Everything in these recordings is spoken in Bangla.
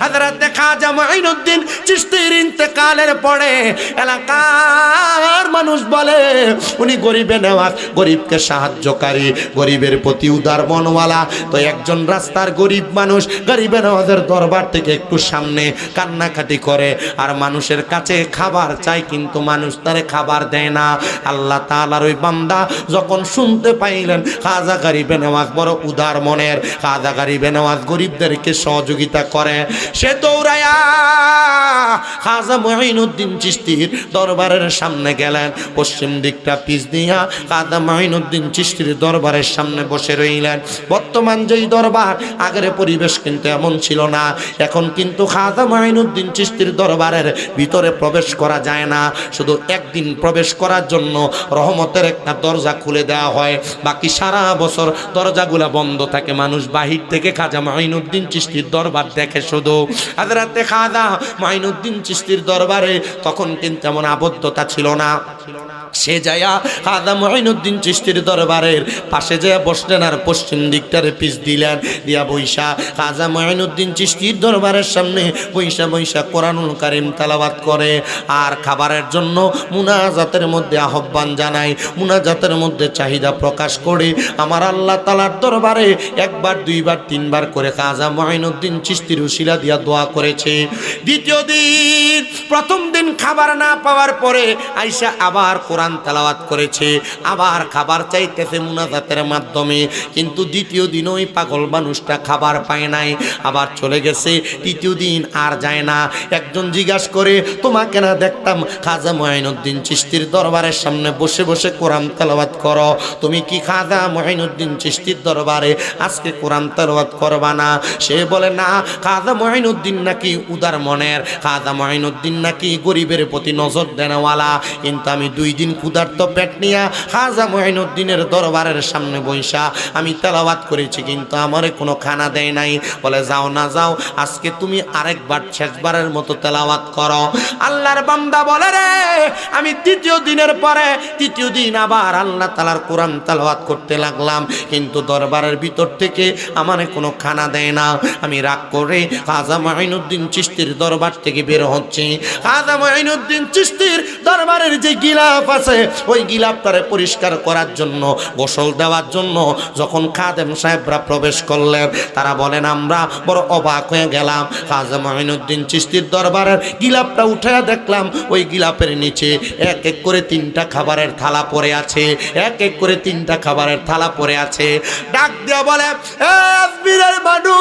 হযরতে খাজা মুঈনুদ্দিন চিশতির ইন্তেকালের পরে এলাকার মানুষ বলে উনি গরিবে নেওয়াজ, গরিবকে সাহায্যকারী, গরিবের প্রতি উদার মনওয়ালা। তো একজন রাস্তার গরিব মানুষ গরিবে নেওয়াজের দরবার থেকে একটু সামনে কান্নাকাটি করে আর মানুষের কাছে খাবার চায়, কিন্তু মানুষ তারে খাবার দেয় না। আল্লাহ তাআলার ওই বান্দা যখন শুনতে পাইলেন খাজা গরিবে নেওয়াজ বড় উদার মনের, খাজা গরিবে নেওয়াজ গরিবদেরকে সহযোগিতা করে, সে দৌড়ায়া খাজা মুঈনুদ্দিন চিশতির দরবারের সামনে গেলেন। পশ্চিম দিকটা পিছ দিয়া খাজা মুঈনুদ্দিন চিশতির দরবারের সামনে বসে রইলেন। বর্তমান যেই দরবার, আগের পরিবেশ কিন্তু এমন ছিল না। এখন কিন্তু খাজা মুঈনুদ্দিন চিশতির দরবারের ভিতরে প্রবেশ করা যায় না, শুধু একদিন প্রবেশ করার জন্য রহমতের একটা দরজা খুলে দেওয়া হয়, বাকি সারা বছর দরজাগুলা বন্ধ থাকে। মানুষ বাহির থেকে খাজা মুঈনুদ্দিন চিশতির দরবার দেখে শুধু। হযরতে খাজা মুঈনুদ্দিন চিশতির দরবারে তখন কিন্তু এমন আবদ্ধতা ছিল না। সে যায়া খাজা মুঈনুদ্দিন চিশতির দরবারের পাশে যেয়ে বসলেন আর পশ্চিম দিকটারে পিছ দিলেন দিয়া বৈশা খাজা মুঈনুদ্দিন চিশতির দরবারের সামনে বৈশা বৈশা কোরআনুল কারীম তেলাওয়াত করে আর খাবারের জন্য মুনাজাতের মধ্যে আহ্বান জানায়, মুনাজাতের মধ্যে চাহিদা প্রকাশ করে আমার আল্লাহ তাআলার দরবারে একবার, দুইবার, তিনবার করে খাজা মুঈনুদ্দিন চিশতির উসিলা দিয়া দোয়া করেছে। দ্বিতীয় দিন, প্রথম দিন খাবার না পাওয়ার পরে আয়েশা আবার কোরআন তেলাওয়াত করেছে, আবার খাবার চাইতেছে মুনাজাতের মাধ্যমে, কিন্তু দ্বিতীয় দিন ওই পাগল মানুষটা খাবার পায় নাই, আবার চলে গেছে। তৃতীয় দিন আর যায় না। একজন জিজ্ঞাসা করে, তোমাকে না দেখতাম খাজা মুঈনুদ্দিন চিশতির দরবারের সামনে বসে বসে কোরআন তেলাওয়াত করো, তুমি কি খাজা মুঈনুদ্দিন চিশতির দরবারে আজকে কোরআন তেলাওয়াত করবা না? সে বলে, না, খাজা মুঈনুদ্দিন নাকি উদার মনের, খাজা মুঈনুদ্দিন নাকি গরিবের প্রতি নজর দেনওয়ালা, কিন্তু আমি 2 দিন ক্ষুধার্ত পেট নিয়া খাজা মুঈনুদ্দিনের দরবারের সামনে বইসা আমি তেলাওয়াত করেছি, কিন্তু আমারে কোনো খানা দেয় নাই। বলে, যাও না যাও, আজকে তুমি আরেকবার শেষবারের মতো তেলাওয়াত করো। আল্লাহর বান্দা বলে, রে আমি তৃতীয় দিনের পরে তৃতীয় দিন আবার আল্লাহ তাআলার কোরআন তেলাওয়াত করতে লাগলাম, কিন্তু দরবারের ভিতর থেকে আমারে কোনো খানা দেয় না। আমি রাগ করে খাজা মুঈনুদ্দিন চিশতির দরবার থেকে বের হচ্ছি। খাজা মুঈনুদ্দিন চিশতির দরবারের যে গিলাফ আছে, ওই গিলাফটারে পরিষ্কার করার জন্য, গোসল দেওয়ার জন্য যখন খাদেম সাহেবরা প্রবেশ করলেন, তারা বলেন, আমরা বড় অবাক হয়ে গেলাম। খাজা মুঈনুদ্দিন চিশতির দরবারের গিলাফটা উঠে দেখলাম ওই গিলাফের নিচে এক এক করে 3টা খাবারের থালা পড়ে আছে, এক এক করে 3টা খাবারের থালা পড়ে আছে। ডাক দিয়া বলে, আজমিরের মানুষ,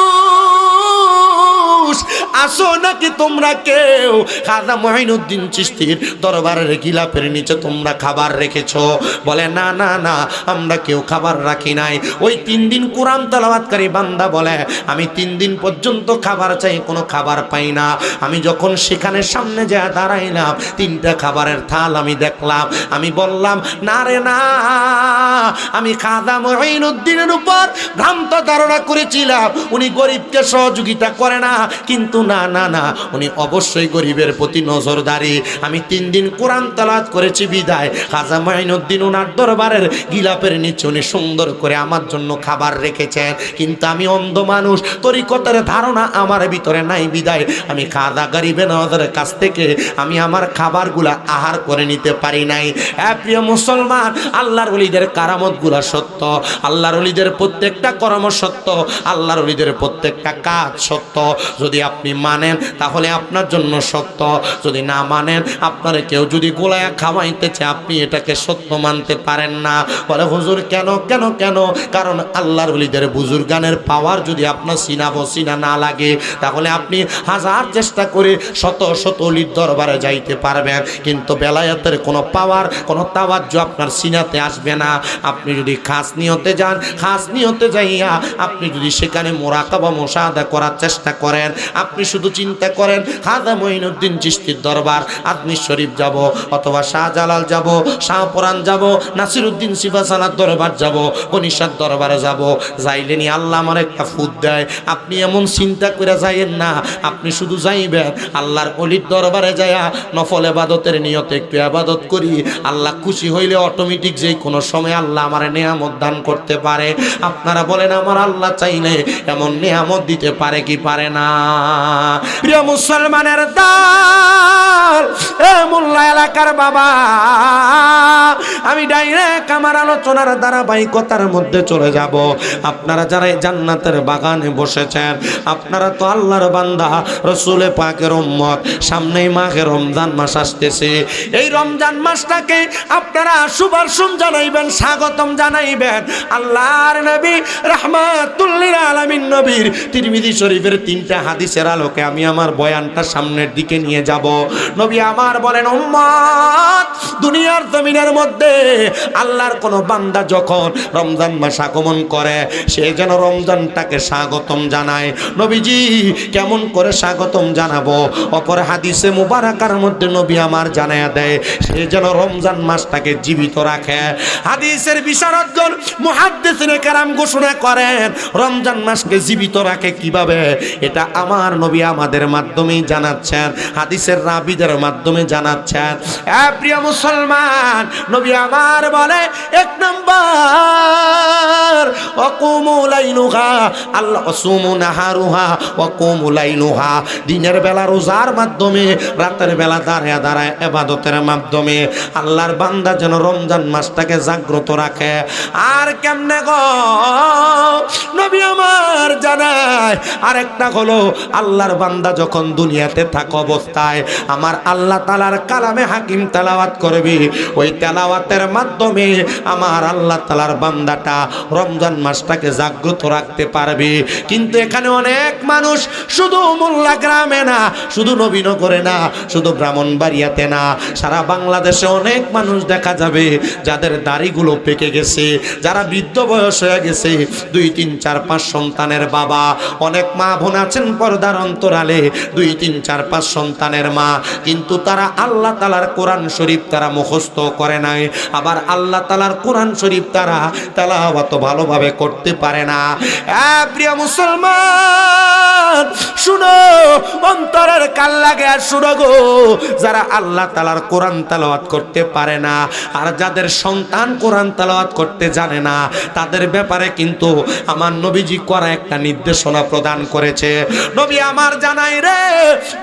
আসো নাকি তোমরা কেউ? খাজা মুঈনুদ্দিন চিশতির দরবারের গিলাফের নিচে তোমরা খাবার রেখেছো? বলে, না না না, আমরা কেউ খাবার রাখি নাই। ওই 3 দিন কোরআন তেলাওয়াতকারী বান্দা বলে, আমি 3 দিন পর্যন্ত খাবার চাই, কোনো খাবার পাই না। আমি যখন সেখানে সামনে যা দাঁড়াইলাম, 3টা খাবারের থাল আমি দেখলাম। আমি বললাম, না রে না, আমি খাজা মুঈনুদ্দিনের উপর ভ্রান্ত ধারণা করেছিলাম উনি গরিবকে সহযোগিতা করে না, কিন্তু না না না, উনি অবশ্যই গরিবের প্রতি নজরদারি। আমি 3 দিন কোরআন তেলাওয়াত করেছি বিদায় খাজা মুঈনুদ্দিন ওনার দরবারের গিলাফের নিচে উনি সুন্দর করে আমার জন্য খাবার রেখেছেন, কিন্তু আমি অন্ধ মানুষ, তরিকতের ধারণা আমার ভিতরে নাই বিদায় আমি খাজা গরিবে নওয়াজের কাছ থেকে আমি আমার খাবারগুলা আহার করে নিতে পারি নাই। প্রিয় মুসলমান, আল্লাহর ওলিদের কারামতগুলা সত্য, আল্লাহর ওলিদের প্রত্যেকটা কর্ম সত্য, আল্লাহর ওলিদের প্রত্যেকটা কাজ সত্য। যদি আপনি মানেন তাহলে আপনার জন্য সত্য, যদি না মানেন, আপনার কেউ যদি গোলায়া খাওয়াইতে চায়, আপনি এটাকে সত্য মানতে পারেন না। বলে, হুজুর কেন কেন কেন? কারণ আল্লাহর ওলিদের বুজুর্গানের পাওয়ার যদি আপনার সিনা না লাগে, তাহলে আপনি হাজার চেষ্টা করে শত শত ওলির দরবারে যাইতে পারবেন, কিন্তু বেলায়েতের কোনো পাওয়ার, কোনো তাওয়াজ্জু আপনার সিনাতে আসবে না। আপনি যদি খাস নিয়তে যান, খাস নিয়তে যাইয়া আপনি যদি সেখানে মুরাকাবা মুশাহাদা করার চেষ্টা করেন, আপনি শুধু চিন্তা করেন খাজা মুঈনুদ্দিন চিশতির দরবার, আজমির শরীফ যাব, অথবা শাহ শাহজালাল যাব, শাহপুরান যাব, নাসিরউদ্দিন সিফাসানার দরবার যাব, কনিষ্ঠার দরবারে যাব। যাইলেনি আল্লাহ আমার একটা ফুদ দেয়। আপনি এমন চিন্তা করে যাইয়েন না, আপনি শুধু যাইবেন আল্লাহর অলির দরবারে যায়া নফল ইবাদতের নিয়তে একটু ইবাদত করি। আল্লাহ খুশি হইলে অটোমেটিক যে কোনো সময় আল্লাহ আমার নেয়ামত দান করতে পারে। আপনারা বলেন আমার আল্লাহ চাইলে এমন নেয়ামত দিতে পারে কি পারে না? প্রিয় মুসলমানের দল, এ মোল্লা এলাকার বাবা, আমি ডাইরেক্ট আমার আলোচনার ধারাবাহিকতার মধ্যে চলে যাব। আপনারা যারা এই জান্নাতের বাগানে বসেছেন, আপনারা তো আল্লাহর বান্দা, রসুলে পাকের উম্মত। সামনেই মাঘে রমজান মাস আসতেছে। এই রমজান মাসটাকে আপনারা শুভারসুম জানাইবেন, স্বাগতম জানাইবেন। আল্লাহর নবী রাহমাতুল লিল আলামিন নবীর তিরমিজি শরীফের 3টা হাদিসের আলোকে আমি আমার বয়ানটা সামনের দিকে নিয়ে যাব। নবী আমার বলেন, উম্মত, দুনিয়ার জমিনের মধ্যে আল্লাহর কোন বান্দা যখন রমজান মাস আগমন করে, সে যেন রমজানটাকে স্বাগতম জানায়। নবীজি কেমন করে স্বাগতম জানাবো? অপর হাদিসে মুবারাকার মধ্যে নবী আমার জানায়া দেয়, সে যেন রমজান মাসটাকে জীবিত রাখে। হাদিসের বিশারদগণ মুহাদ্দিসিনে কেরাম ঘোষণা করেন, রমজান মাসকে জীবিত রাখে কিভাবে? এটা আমার নবী আমাদের মাধ্যমেই জানাচ্ছেন, হাদিসের রাবীদের মাধ্যমে জানাচ্ছেন। প্রিয় মুসলমান, নবী আমার বলে, 1 নাম্বার ওয়াকুমু লাইলুহা, আল্লাহ ওয়াসুমু নাহারুহা ওয়াকুমু লাইলুহা। দিনের বেলা রোজার মাধ্যমে, রাতের বেলা দাঁড়ায় দাঁড়ায় ইবাদতের মাধ্যমে আল্লাহর বান্দা যেন রমজান মাসটাকে জাগ্রত রাখে। আর কেমনে গো? নবী আমার জানায়, আরেকটা হলো আল্লাহর বান্দা যখন দুনিয়াতে থাকা অবস্থায় আমার আল্লাহ তাআলার কালামে হাকিম তেলাওয়াত করবে, ওই তেলাওয়াতের মাধ্যমে আমার আল্লাহ তাআলার বান্দাটা রমজান মাসটাকে জাগ্রত রাখতে পারবে। কিন্তু এখানে অনেক মানুষ, শুধু মোল্লা গ্রামে না, শুধু নবীনগরে না, শুধু ব্রাহ্মণবাড়িয়াতে না, সারা বাংলাদেশে অনেক মানুষ দেখা যাবে যাদের দাড়িগুলো পেকে গেছে, যারা বৃদ্ধ বয়স হয়ে গেছে, 2, 3, 4, 5 সন্তানের বাবা। অনেক মা বোন আছেন পর্দার অন্তরালে, 2, 3, 4, 5 সন্তানের মা, কিন্তু তারা আল্লাহ তাআলার কোরআন শরীফ তারা মুখস্থ করে নাই, আবার আল্লাহ তাআলার কোরআন শরীফ তারা তেলাওয়াত ভালোভাবে করতে পারে না। প্রিয় মুসলমান, শুনো, অন্তরের কান লাগে আর শুনো গো, যারা আল্লাহ তাআলার কোরআন তেলাওয়াত করতে পারে না, আর যাদের সন্তান কোরআন তেলাওয়াত করতে জানে না, তাদের ব্যাপারে কিন্তু আমার নবীজি করা একটা নির্দেশনা প্রদান করেছে। নবী আমার জানাই রে,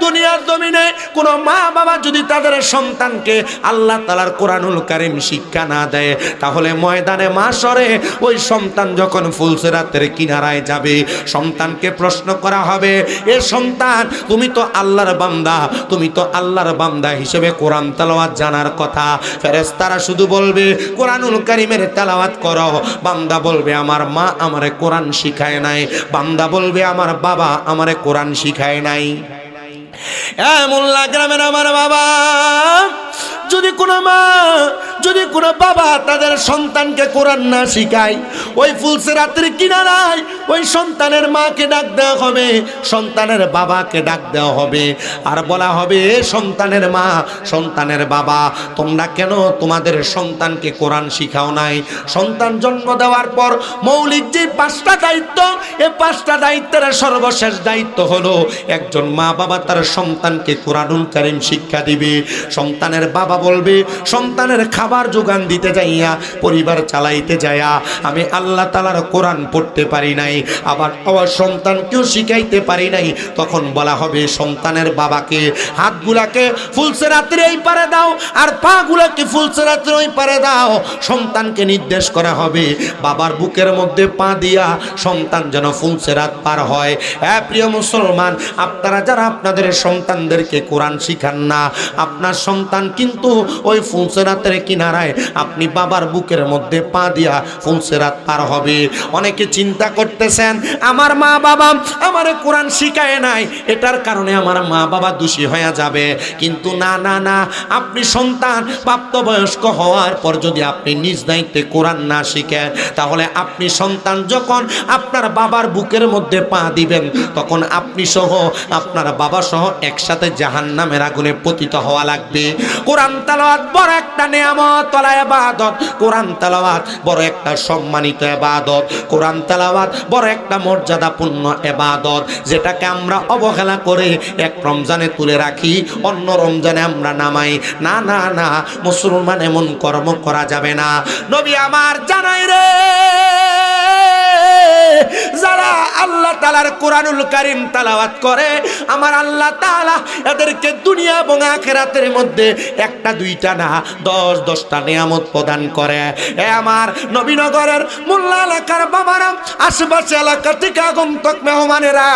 দুনিয়ার জমিনে কোন মা বাবা যদি তাদের সন্তানকে আল্লাহ তাআলার কোরআনুল কারীম শিক্ষা না দেয়, তাহলে ময়দানে মাশরে ওই সন্তান যখন ফুলসিরাতের কিনারায় যাবে, সন্তানকে প্রশ্ন করা হবে, এ সন্তান, তুমি তো আল্লাহর বান্দা, তুমি তো আল্লাহর বান্দা হিসেবে কোরআন তেলাওয়াত জানার কথা। ফেরেশতারা শুধু বলবে কোরআনুল কারীমের তেলাওয়াত করো। বান্দা বলবে আমার মা আমারে কোরআন শিখায় নাই, বান্দা বলবে আমার বাবা আমারে কোরআন শিখায় নাই। মোল্লা গ্রামের আমার বাবা, যদি কোনো মা, যদি কোনো বাবা তাদের সন্তানকে কোরআন না শিখায়, ওই ফুলসিরাতের কিনারায় ওই সন্তানের মাকে ডাক দেওয়া হবে, সন্তানের বাবাকে ডাক দেওয়া হবে, আর বলা হবে, সন্তানের মা, সন্তানের বাবা, তোমরা কেন তোমাদের সন্তানকে কোরআন শিখাও নাই? সন্তান জন্ম দেওয়ার পর মৌলিক যে 5টা দায়িত্ব, এই 5টা দায়িত্বের সর্বশেষ দায়িত্ব হলো একজন মা বাবা তার সন্তানকে কোরআনুল কারীম শিক্ষা দিবে। সন্তানের বাবা বলবে, সন্তানের খাবার যোগান দিতে যাইয়া, পরিবার চালাইতে যাইয়া আমি আল্লাহ তাআলার কোরআন পড়তে পারি নাই, আবার আমার সন্তানকেও শিখাইতে পারি নাই। তখন বলা হবে সন্তানের বাবাকে, হাতগুলাকে ফুলসিরাতের এই পারে দাও আর পা গুলাকে ফুলসিরাতের ওই পারে দাও। সন্তানকে নির্দেশ করা হবে বাবার বুকের মধ্যে পা দিয়া সন্তান যেন ফুলসিরাত পার হয়। প্রিয় মুসলমান, আপনারা যারা আপনাদের সন্তানদেরকে কোরআন শিখান না, আপনার সন্তান কিন্তু ওই ফুলসিরাতের কিনারায় আপনি বাবার বুকের মধ্যে পা দিয়া ফুলসিরাত পার হবে। অনেকে চিন্তা করতেছেন আমার মা বাবা আমারে কোরআন শিখায় নাই, এটার কারণে আমার মা বাবা দোষী হয়ে যাবে। কিন্তু না না না, আপনি সন্তান প্রাপ্তবয়স্ক হওয়ার পর যদি আপনি নিজ দায়িত্বে কোরআন না শিখেন, তাহলে আপনি সন্তান যখন আপনার বাবার বুকের মধ্যে পা দিবেন, তখন আপনি সহ আপনার বাবা সহ একসাথে জাহান্নামের আগুনে পতিত হওয়া লাগবে। কোরআন তেলাওয়াত বড় একটা নিয়ামত ওয়ালা ইবাদত, কোরআন তেলাওয়াত বড় একটা সম্মানিত ইবাদত, কোরআন তেলাওয়াত বড় একটা মর্যাদাপূর্ণ ইবাদত, যেটাকে আমরা অবহেলা করে এক রমজানে তুলে রাখি, অন্য রমজানে আমরা নামাই। না না না, মুসলমান এমন কর্ম করা যাবে না। নবী আমার জানাই রে, যারা আল্লাহ তাআলার কোরআনুল কারীম তেলাওয়াত করে, আমার আল্লাহ তাআলা এদেরকে দুনিয়া এবং আখিরাতের মধ্যে একটা দুইটা না 10-10টা নিয়ামত প্রদান করে। এ আমার নবীনগরের মোল্লা এলাকার বাবারা, আশেপাশে এলাকা থেকে আগন্তুক মেহমানেরা,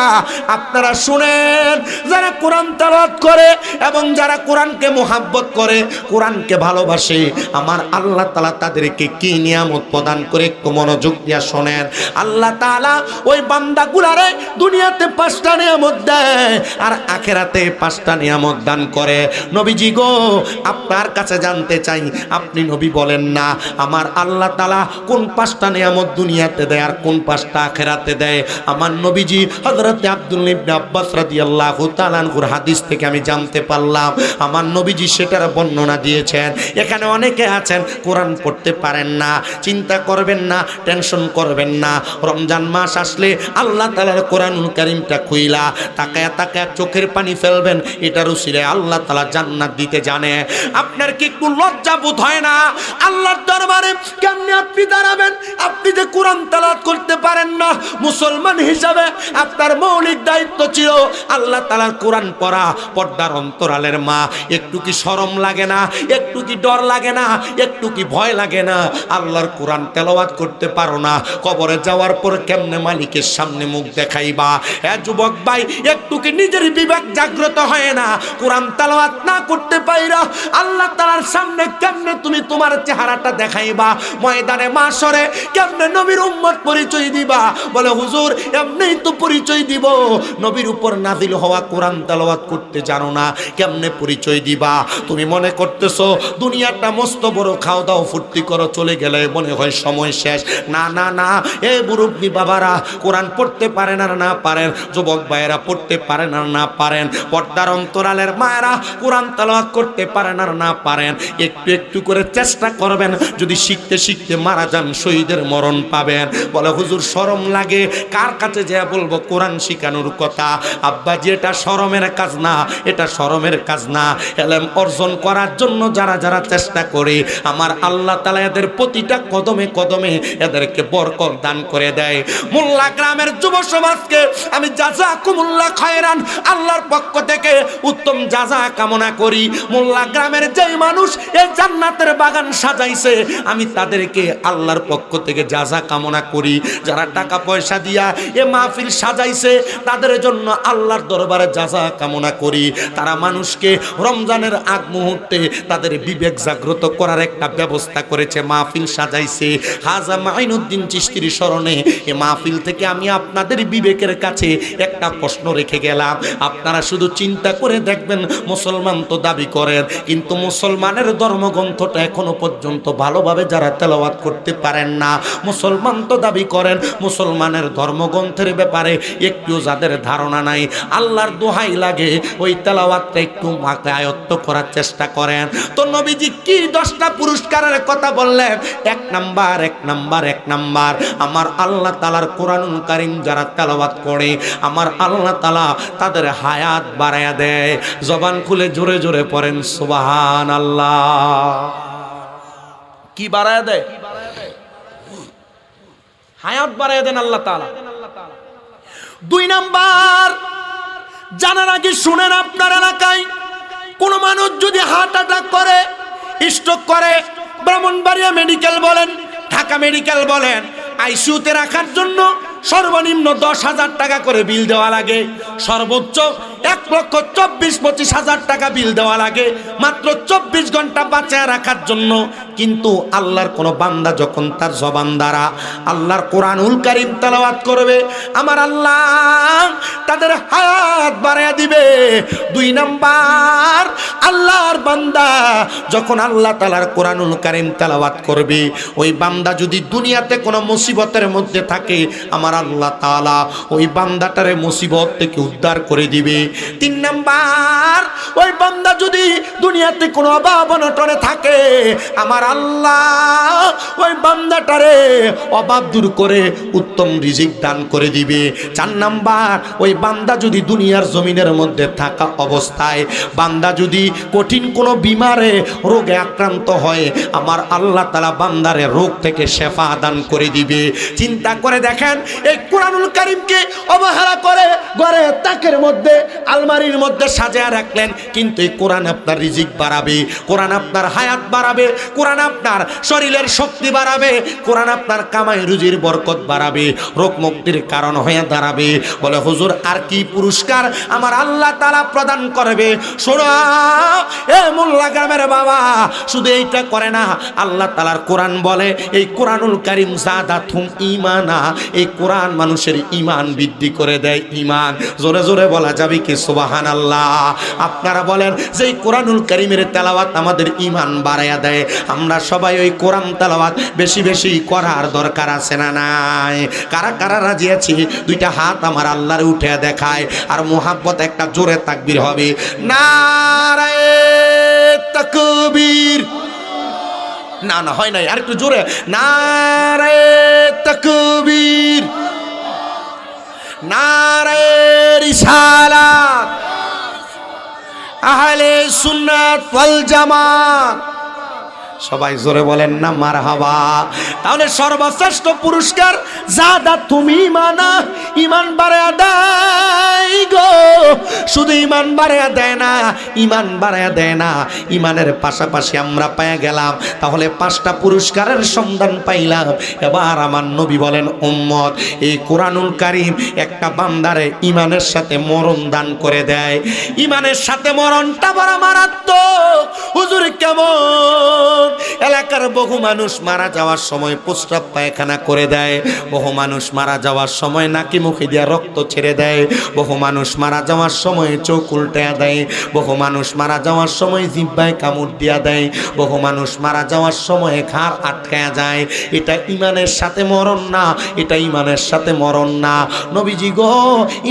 আপনারা শুনেন, যারা কোরআন তেলাওয়াত করে এবং যারা কোরআনকে মুহাব্বত করে, কোরআনকে ভালোবাসে, আমার আল্লাহ তাআলা তাদেরকে কি নিয়ামত প্রদান করে একটু মনোযোগ দিয়ে শোনেন। আল্লাহ তাআলা ওই বান্দাগুলারে দুনিয়াতে 5টা নিয়ামত দেয় আর আখিরাতে 5টা নিয়ামত দান করে। নবীজি গো, আপনার কাছে জানতে চাই, আপনি নবী বলেন না আমার আল্লাহ তাআলা কোন 5টা নিয়ামত দুনিয়াতে দেয় আর কোন 5টা আখিরাতে দেয়? আমার নবীজি হযরত আব্দুল্লাহ ইবনে আব্বাস রাদিয়াল্লাহু তাআলা আনহুর হাদিস থেকে আমি জানতে পারলাম, আমার নবীজি সেটার বর্ণনা দিয়েছেন। এখানে অনেকে আছেন কোরআন পড়তে পারেন না, চিন্তা করবেন না, টেনশন করবেন না। রমজান মাস আসলে আল্লাহ তাআলার কোরআনুল কারীমটা খুইলা তাকায়া তাকায়া চোখের পানি ফেলবেন, এটার উসিলে আল্লাহ তাআলা জান্নাত দিতে জানে। আপনার কি একটু লজ্জা বোধ হয় না? আল্লাহর দরবারে কেমনে আপনি দাঁড়াবেন? আপনি যে কোরআন তেলাওয়াত করতে পারেন না, মুসলমান হিসাবে আপনার মৌলিক দায়িত্ব ছিল আল্লাহ তাআলার কোরআন পড়া। পর্দার অন্তরালের মা, একটু কি শরম লাগে না? একটু কি ডর লাগে না? একটু কি ভয় লাগে না? আল্লাহর কোরআন তেলাওয়াত করতে পারো না, কবরে যাওয়ার পর কেমনে মালিকের সামনে মুখ দেখাইবা? হ্যাঁ যুবক ভাই, একটু কি নিজের বিবেক জাগ্রত হয় না? কোরআন তেলাওয়াত না করতে পাইরা আল্লাহ তাআলার সামনে কেমনে তুমি তোমার চেহারাটা দেখাইবা? ময়দানে মাশরে কেমনে নবীর উম্মত পরিচয় দিবা? বলে হুজুর এমনিই তো পরিচয় দিব, নবীর উপর নাজিল হওয়া কোরআন তেলাওয়াত করতে জানো না, কেমনে পরিচয় দিবা? তুমি মনে করতেছো দুনিয়াটা মস্ত বড়, খাও দাও ফুর্তি করো, চলে গেলে মনে হয় সময় শেষ। না না না, এই মুরব্বী বাবারা কোরআন পড়তে পারেন আর না পারেন, যুবক ভাইয়েরা পড়তে পারেন আর না পারেন, পর্দার অন্তরালের মায়েরা কোরআন তেলাওয়াত করতে পারেন আর না পারেন, একটু একটু করে চেষ্টা করবেন। যদি শিখতে শিখতে মারা যান, শহীদের মরণ পাবেন। বলে হুজুর শরম লাগে, কার কাছে যা বলবো কোরআন শিখানোর কথা? আব্বাজি এটা শরমের কাজ না, এটা শরমের কাজ না। এলেম অর্জন করার জন্য যারা যারা চেষ্টা করে, আমার আল্লাহ তাআলা এদের প্রতিটা কদমে কদমে এদেরকে বরকত দান করে দেয়। মোল্লা গ্রামের যুব সমাজকে আমি জাযাকুমুল্লাহ খায়রান আল্লাহর পক্ষ থেকে উত্তম জাযা কামনা করি। মোল্লা গ্রামের যেই মানুষ এই জান্নাতের বাগান সাজাইছে, আমি তাদেরকে আল্লাহর পক্ষ থেকে জাযা কামনা করি। যারা টাকা পয়সা দিয়া এ মাহফিল সাজাইছে, তাদের জন্য আল্লাহর দরবারে জাযা কামনা করি। তারা মানুষকে রমজানের আগ মুহূর্তে তাদের বিবেক জাগ্রত করার একটা ব্যবস্থা করেছে, মাহফিল সাজাইছে। খাজা মাইনুদ্দিন চিশতির স্মরণে এ মাহফিল থেকে আমি আপনাদের বিবেকের কাছে একটা প্রশ্ন রেখে গেলাম। আপনারা শুধু চিন্তা করে দেখবেন, মুসলমান তো দাবি করেন, কিন্তু মুসলমানের ধর্মগ্রন্থটা এখনো পর্যন্ত ভালোভাবে যারা তেলাওয়াত করতে পারেন না। মুসলমান তো দাবি করেন, মুসলমানের ধর্মগ্রন্থের ব্যাপারে একটু যাদের ধারণা নাই, আল্লাহর দোহাই লাগে ওই তেলাওয়াতটা একটু আয়ত্ত করার চেষ্টা করেন। তো নবীজি কি 10টা পুরস্কারের কথা বললেন? এক নাম্বার আমার আল্লাহ তাআলার কোরআনুল কারীম যারা তেলাওয়াত করে, আমার আল্লাহ তাআলা তাদের হায়াত বাড়ায়া দেয়। জবান খুলে জোরে জোরে পড়েন সুবহানাল্লাহ। কি বাড়ায়া দেয়? হায়াত বাড়ায়া দেন আল্লাহ তাআলা। 2 নাম্বার, জানার আগে শুনেন, আপনার এলাকায় কোন মানুষ যদি হার্ট অ্যাটাক করে, স্ট্রোক করে, ব্রাহ্মণবাড়িয়া মেডিকেল বলেন, ঢাকা মেডিকেল বলেন, আইসিইউতে রাখার জন্য সর্বনিম্ন 10,000 টাকা করে বিল দেওয়া লাগে, সর্বোচ্চ 1,24,25,000 টাকা বিল দেওয়া লাগে মাত্র 24 ঘন্টা বাঁচায় রাখার জন্য। কিন্তু আল্লাহর কোন বান্দা যখন তার জবান দ্বারা আল্লাহর কোরআনুল কারীম তেলাওয়াত করবে, আমার আল্লাহ তাদের হায়াত বাড়ায়া দিবে। 2 নাম্বার, আল্লাহর বান্দা যখন আল্লাহ তাআলার কোরআনুল কারীম তেলাওয়াত করবে, ওই বান্দা যদি দুনিয়াতে কোনো মুসিবতের মধ্যে থাকে, আমার আল্লাহ তাআলা ওই বান্দাটারে মুসিবত থেকে উদ্ধার করে দিবে। 3 নাম্বার, ওই বান্দা যদি দুনিয়াতে কোনো অভাব অনটনে থাকে, আমার আল্লাহ ওই বান্দাটারে অভাব দূর করে উত্তম রিজিক দান করে দিবে। 4 নাম্বার, ওই বান্দা যদি দুনিয়ার জমিনের মধ্যে থাকা অবস্থায় বান্দা যদি কঠিন কোনো বিমারে রোগে আক্রান্ত হয়, আমার আল্লাহ তাআলা বান্দারে রোগ থেকে শেফা দান করে দিবে। চিন্তা করে দেখেন, এই কোরআনুল কারীমকে অবহেলা করে ঘরে তাকের মধ্যে আলমারির মধ্যে সাজিয়ে রাখলেন, কিন্তু এই কোরআন আপনার রিজিক বাড়াবে, কোরআন আপনার হায়াত বাড়াবে, কোরআন আপনার শরীরের শক্তি বাড়াবে, কোরআন আপনার কামাই রুজির বরকত বাড়াবে, রোগ মুক্তির কারণ হয়ে দাঁড়াবে। বলে হুজুর আর কি পুরস্কার আমার আল্লাহ তাআলা প্রদান করবে? শোনো এ মোল্লা গ্রামের বাবা, শুধু এইটা করে না, আল্লাহ তাআলার কোরআন বলে এই কোরআনুল কারীম যাদাতুম ঈমানা, এই কোরআন মানুষের ঈমান বৃদ্ধি করে দেয়। ঈমান জোরে জোরে বলা যাবে কি সুবহানাল্লাহ? আপনারা বলেন যে এই কোরআনুল কারীমের তেলাওয়াত আমাদের ঈমান বাড়ায়া দেয়। আমরা সবাই ওই কোরআন তেলাওয়াত বেশি বেশি করার দরকার আছে না নাই? কারা কারা রাজি আছি? 2টা হাত আমার আল্লাহর উঠে দেখায়, আর মুহাব্বত একটা জোরে তাকবীর হবে। নারায়ে তাকবীর। না না হয় নাই, আর একটু জোরে। নারায়ে তাকবীর, নারায়ে রিসালাত, আহলে সুন্নাত ওয়াল জামাত। সবাই জোরে বলেন না মারহাবা। তাহলে সর্বশ্রেষ্ঠ পুরস্কার যাদাতুম ঈমানা, ঈমান বাড়ায়া দেয় গো। শুধু ঈমান বাড়ায়া দেয় না, ঈমান বাড়ায়া দেয় না, ঈমানের পাশাপাশি আমরা পেয়ে গেলাম তাহলে 5টা পুরস্কারের সন্ধান পাইলাম। এবার আমার নবী বলেন, উম্মত এই কোরআনুল কারীম একটা বান্দারে ঈমানের সাথে মরণ দান করে দেয়। ঈমানের সাথে মরণটা বড় মারাত্মক। হুজুর কেমন? এলাকার বহু মানুষ মারা যাওয়ার সময় প্রস্রাব পায়খানা করে দেয়, বহু মানুষ মারা যাওয়ার সময় নাকি মুখে দিয়ে রক্ত ছেড়ে দেয়, বহু মানুষ মারা যাওয়ার সময় চোখ উল্টায়া দেয়, বহু মানুষ মারা যাওয়ার সময় জিহ্বায় কামড় দিয়া দেয়, বহু মানুষ মারা যাওয়ার সময় ঘাড় আটকায়া যায়। এটা ঈমানের সাথে মরণ না, এটা ঈমানের সাথে মরণ না। নবীজি গো,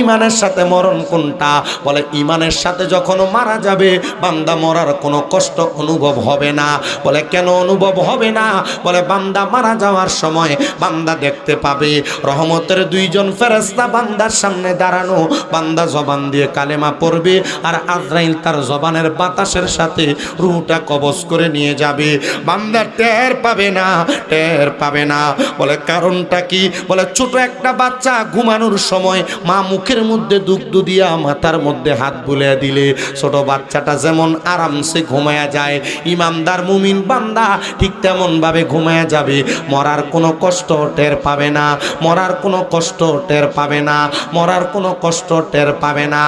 ঈমানের সাথে মরণ কোনটা? বলে ঈমানের সাথে যখন মারা যাবে বান্দা মরার কোনো কষ্ট অনুভব হবে না। বলে কেন অনুভব হবে না? বলে বান্দা মারা যাওয়ার সময় বান্দা দেখতে পাবে রহমতের 2 জন ফেরেশতা বান্দার সামনে দাঁড়ানো, বান্দা জবান দিয়ে কালেমা পড়বে, আর আজরাইল তার জবানের বাতাসের সাথে রূহটা কবজ করে নিয়ে যাবে। বান্দা টের পাবে না, টের পাবে না। বলে কারণটা কি? বলে ছোট একটা বাচ্চা ঘুমানোর সময় মা মুখের মধ্যে দুগ্ধ দিয়া মাথার মধ্যে হাত বুলিয়ে দিলে ছোট বাচ্চাটা যেমন আরামসে ঘুমায়া যায়, ইমানদার মুমিন বান্দা ঠিক তেমন ভাবে ঘুমায়া যাবে। মরার কোনো কষ্ট টের পাবে না, মরার কোনো কষ্ট টের পাবে না, মরার কোনো কষ্ট টের পাবে না।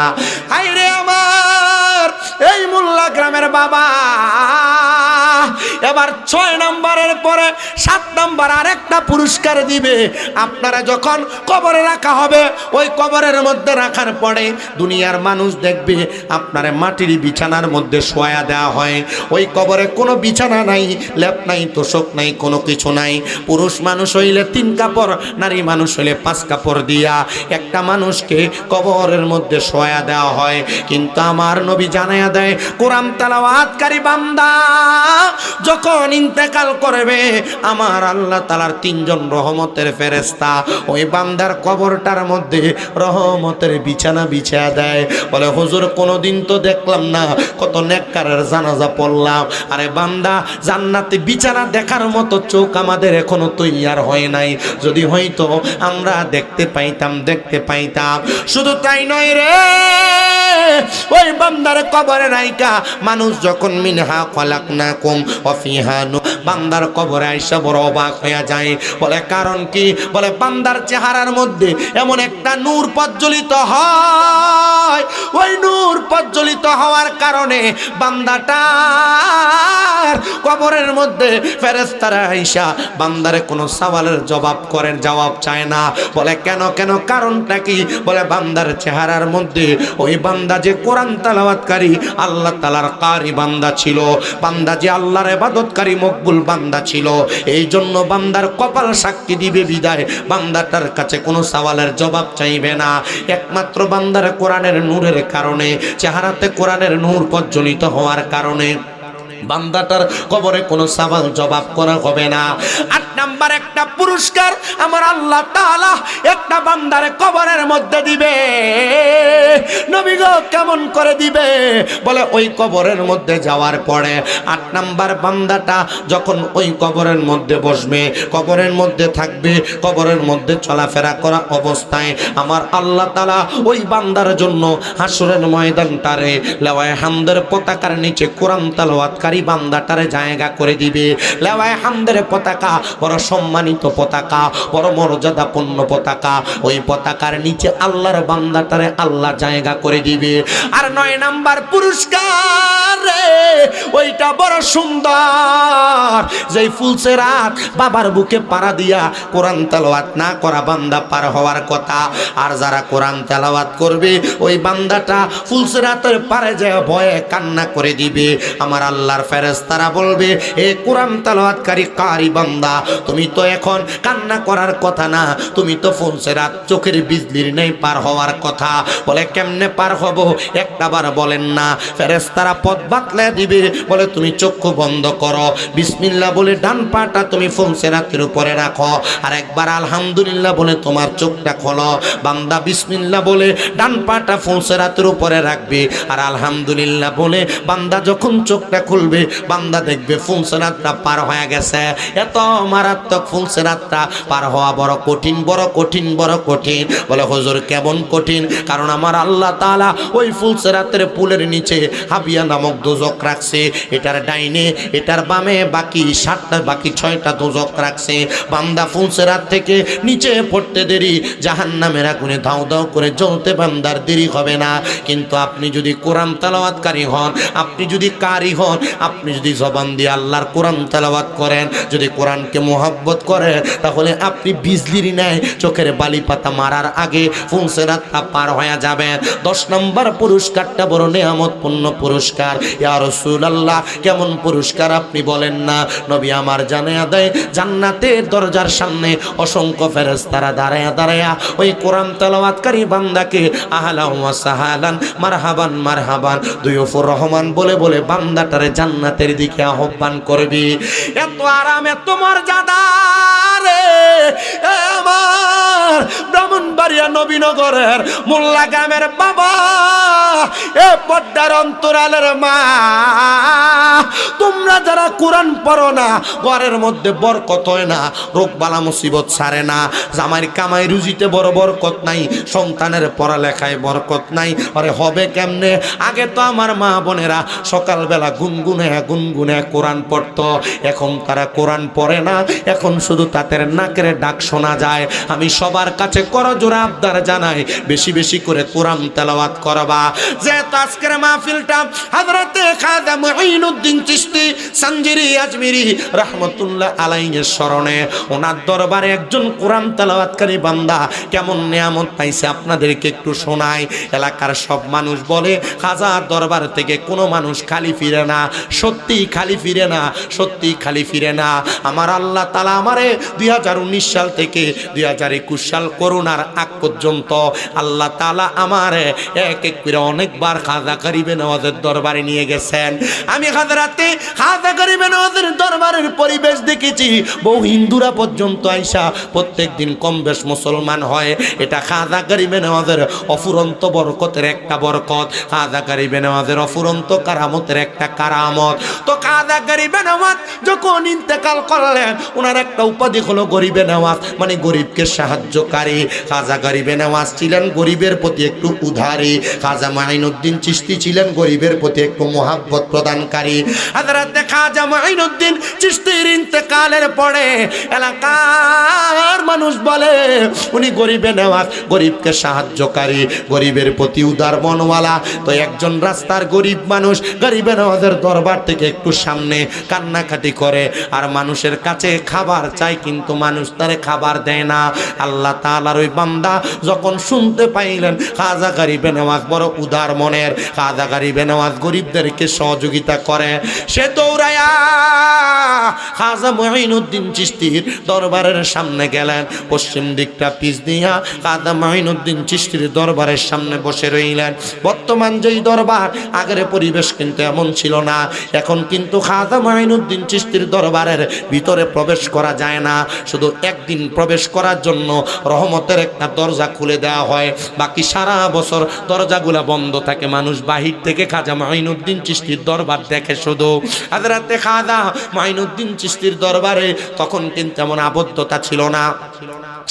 হায়রে আমার এই মোল্লা গ্রামের বাবা, এবার 6 নম্বরের পরে 7 নম্বর আরেকটা পুরস্কার দিবে। আপনারা যখন কবরে রাখা হবে, ওই কবরের মধ্যে রাখার পরে দুনিয়ার মানুষ দেখবে আপনারে মাটির বিছানার মধ্যে শোয়া দেওয়া হয়। ওই কবরে কোনো বিছানা নাই, লেপ নাই, তোষক নাই, কোনো কিছু নাই। পুরুষ মানুষ হইলে 3 কাপড়, নারী মানুষ হইলে 5 কাপড় দিয়া একটা মানুষকে কবরের মধ্যে শোয়া দেওয়া হয়। কিন্তু আমার নবী জানায়া দেয়, কোরআন তেলাওয়াতকারী বান্দা যখন ইন্তেকাল করবে, আমার আল্লাহ তাআলার 3 জন রহমতের ফেরেশতা ওই বান্দার কবরটার মধ্যে রহমতের বিছানা বিছায়া দেয়। বলে হুজুর কোনোদিন তো দেখলাম না, কত নেককারের জানাজা পড়লাম। আরে বান্দা, জান্নাতে বিছানা দেখার মতো চোখ আমাদের এখনো তৈয়ার হয় নাই। যদি হয়তো আমরা দেখতে পাইতাম, দেখতে পাইতাম। শুধু তাই নয় রে ওই বান্দার কবরে রাইকা মানুষ যখন মিনহা খলাকনাকুম ওয়া ফিহা বান্দার কবরে আইসা বড় অবাক হয়ে যায়। বলে কারণ কি? বলে বান্দার চেহারার মধ্যে এমন একটা নূর প্রজ্বলিত হয়, ওই নূর প্রজ্বলিত হওয়ার কারণে বান্দাটার কবরের মধ্যে ফেরেশতারা আইসা বান্দারে কোনো সওয়ালের জবাব চায় না। বলে কেন কেন কারণটা কি? বলে বান্দার চেহারার মধ্যে ওই বান্দা যে কোরআন তেলাওয়াতকারী আল্লাহ তাআলার কারি বান্দা ছিল, বান্দা যে আল্লাহর ইবাদতকারী মকবুল বান্দা ছিল, এই জন্য বান্দার কপাল সাক্ষী দিবে বিদায় বান্দাটার কাছে কোনো সওয়ালের জবাব চাইবে না। একমাত্র বান্দার কোরআনের নূরের কারণে, চেহারাতে কোরআনের নূর প্রজ্বলিত হওয়ার কারণে বান্দাটার কবরে কোনো সওয়াল জবাব করা হবে না। ৮ নাম্বার একটা পুরস্কার আমার আল্লাহ তাআলা একটা বান্দার কবরের মধ্যে দিবে। নবী গো কেমন করে দিবে? বলে ওই কবরের মধ্যে যাওয়ার পরে ৮ নাম্বার বান্দাটা যখন ওই কবরের মধ্যে বসবে, কবরের মধ্যে থাকবে, কবরের মধ্যে চলাফেরা করা অবস্থায় আমার আল্লাহ তাআলা ওই বান্দার জন্য হাসরের ময়দানটারে লাওয়ায়ে হামদের পতাকার নিচে কোরআন তেলাওয়াতকারী বান্দাটারে জায়গা করে দিবে। লাওয়ায়ে হামদের পতাকা বড় সম্মানিত পতাকা, বড় মর্যাদাপূর্ণ পতাকা, ওই পতাকার নিচে আল্লাহর বান্দাটারে আল্লাহ জায়গা করে দিবে। আর ৯ নাম্বার পুরস্কার রে ওইটা বড় সুন্দর, যেই ফুলসেরাত বাবার বুকে পাড়া দিয়া কোরআন তেলাওয়াত না করা বান্দা পার হওয়ার কথা, আর যারা কোরআন তেলাওয়াত করবে ওই বান্দাটা ফুলসেরাতের পারে যায় ভয়ে কান্না করে দিবে। আমার আল্লাহর ফেরেশতারা বলবে, এ কোরআন তেলাওয়াতকারী কারি বান্দা, তুমি তো এখন কান্না করার কথা না, তুমি তো ফুলসেরাত চোখের বিজলির নেই পার হওয়ার কথা। বলে কেমনে পার হব? একটাবার বলেন না। ফেরেশতারা পথ বাতলে দিবে, বলে তুমি চক্ষু বন্ধ করো, বিসমিল্লাহ বলে ডান পাটা তুমি ফুলসেরাতের উপরে রাখো, আর একবার আলহামদুলিল্লাহ বলে তোমার চোখটা খোলো। বান্দা বিসমিল্লাহ বলে ডান পাটা ফুলসেরাতের উপরে রাখবে, আর আলহামদুলিল্লাহ বলে বান্দা যখন চোখটা খুলবে বান্দা দেখবে ফুলসেরাতটা পার হয়ে গেছে। এত মারাত্মক ফুলসেরাতটা পার হওয়া বড় কঠিন, বড় কঠিন, বড় কঠিন। বলে হুজুর কেমন কঠিন? কারণ আমার আল্লাহ তাআলা ওই ফুলসেরাতের পুলের নিচে হাবিয়া নামক দোজক রাখছে, এটার ডাইনে এটার বামে বাকি 6টা দোজক রাখছে। বান্দা ফুলসেরাত থেকে নিচে পড়তে দেরি জাহান্নামের আগুনে দাও দাও করে জ্বলতে বান্দার দেরি হবে না। কিন্তু আপনি যদি কোরআন তেলাওয়াতকারী হন, আপনি যদি কারি হন, আপনি যদি জবান দিয়ে আল্লাহর কোরআন তেলাওয়াত করেন, যদি কোরআনকে মোহাব্বত করেন, তাহলে আপনি বিজলির ন্যায় চোখের বালি পাতা মারার আগে ফুলসেরাতটা পার হয়ে যাবেন। 10 নম্বর পুরস্কারটা বড় নেয়ামতপূর্ণ পুরস্কার। ইয়া রাসূলুল্লাহ কেমন পুরস্কার আপনি বলেন না? নবী আমার জানায়া দেয়, জান্নাতের দরজার সামনে অসংখ্য ফেরেশতারা দাঁড়ায়া দাঁড়ায়া ওই কোরআন তেলাওয়াতকারী বান্দাকে আহলান ওয়া সাহালান মারহাবান মারহাবান দুয়ুফুর রহমান বলে বলে বান্দাটারে জান্নাতের দিকে আহ্বান করবি। এত আরাম, এত মর্যাদা রে আমার ব্রাহ্মণবাড়িয়া নবীনগরের মোল্লা গ্রামের বাবা, এ পদ্মার অন্তরালের মা, তোমরা যারা কোরআন পড়ো না ঘরের মধ্যে বরকত হয় না, রোগ বালা মুসিবত ছাড়ে না, জামাইর কামাই রুজিতে বড় বরকত নাই, সন্তানের পড়ালেখায় বরকত নাই। আরে হবে কেমনে? আগে তো আমার মা বোনেরা সকালবেলা গুনগুনে গুনগুনে কোরআন পড়তো, এখন তারা কোরআন পড়ে না, এখন শুধু তাদের নাকের ডাক শোনা যায়। আমি সবার কাছে করজোড়া আবদার জানাই, বেশি বেশি করে কোরআন তেলাওয়াত করবা। যে আজকের মাহফিলটা হযরতে খাজা মুঈনুদ্দিন চিশতি সানজিরি আজমিরি রাহমাতুল্লাহ আলাইহির স্মরণে ওনার দরবারে একজন কোরআন তেলাওয়াতকারী বান্দা কেমন নিয়ামত পাইছে আপনাদেরকে একটু শোনাই। এলাকার সব মানুষ বলে খাজার দরবার থেকে কোনো মানুষ খালি ফিরে না, সত্যি খালি ফিরে না, সত্যি খালি ফিরে না। আমার আল্লাহ তাআলা আমারে 2019 সাল থেকে 2021 সাল করোনার আগ পর্যন্ত আল্লাহ তাআলা আমারে এক এক করে অনেকবার খাজা গরিবে নওয়াজের দরবারে নিয়ে গেছেন। আমি হযরতে খাজা গরিবে নওয়াজের দরবারের পরিবেশ দেখেছি, বহু হিন্দুরা পর্যন্ত আইসা প্রত্যেকদিন কম বেশ মুসলমান হয়। এটা খাজা গরিবে নওয়াজের অফুরন্ত বরকতের একটা বরকত, খাজা গরিবে নওয়াজের অফুরন্ত কারামতের একটা কারামত। তো খাজা গরিবে নওয়াজ যখন ইন্তেকাল করলেন, ওনার একটা উপাধি হলো হলো গরিবে নওয়াজ, মানে গরিবকে সাহায্যকারী। খাজা গরিবে নওয়াজ ছিলেন গরিবের প্রতি একটু উদারী। খাজা মাইনুদ্দিন চিশতি ছিলেন গরিবের প্রতি একটু মোহাব্বত প্রদানকারী। হযরত খাজা মাইনুদ্দিন চিশতির ইন্তেকালের পরে এলাকার মানুষ বলে উনি গরিবে নওয়াজ, গরিবকে সাহায্যকারী, গরিবের প্রতি উদার মনওয়ালা। তো একজন রাস্তার গরিব মানুষ গরিবে নওয়াজের দরবার থেকে একটু সামনে কান্নাকাটি করে আর মানুষের কাছে খাবার চায়, কিন্তু মানুষ তারে খাবার দেয় না। আল্লাহ তাআলার ওই বান্দা যখন শুনতে পাইলেন খাজা গরিবে নওয়াজ বড় উদার মনের, খাজা গরিবে নওয়াজ গরিবদেরকে সহযোগিতা করে, সে দৌড়ায়া খাজা মুঈনুদ্দিন চিশতির দরবারের সামনে গেলেন। পশ্চিম দিকটা পিছ দিয়া খাজা মুঈনুদ্দিন চিশতির দরবারের সামনে বসে রইলেন। বর্তমান যেই দরবার, আগের পরিবেশ কিন্তু এমন ছিল না। এখন কিন্তু খাজা মুঈনুদ্দিন চিশতির দরবারের ভিতরে প্রবেশ করা যায় না, শুধু একদিন প্রবেশ করার জন্য রহমতের একটা দরজা খুলে দেওয়া হয়, বাকি সারা বছর দরজাগুলা বন্ধ থাকে। মানুষ বাহির থেকে খাজা মুঈনুদ্দিন চিশতির দরবার দেখে শুধু। হযরতে খাজা মুঈনুদ্দিন চিশতির দরবারে তখন কিন্তু এমন আবদ্ধতা ছিল না।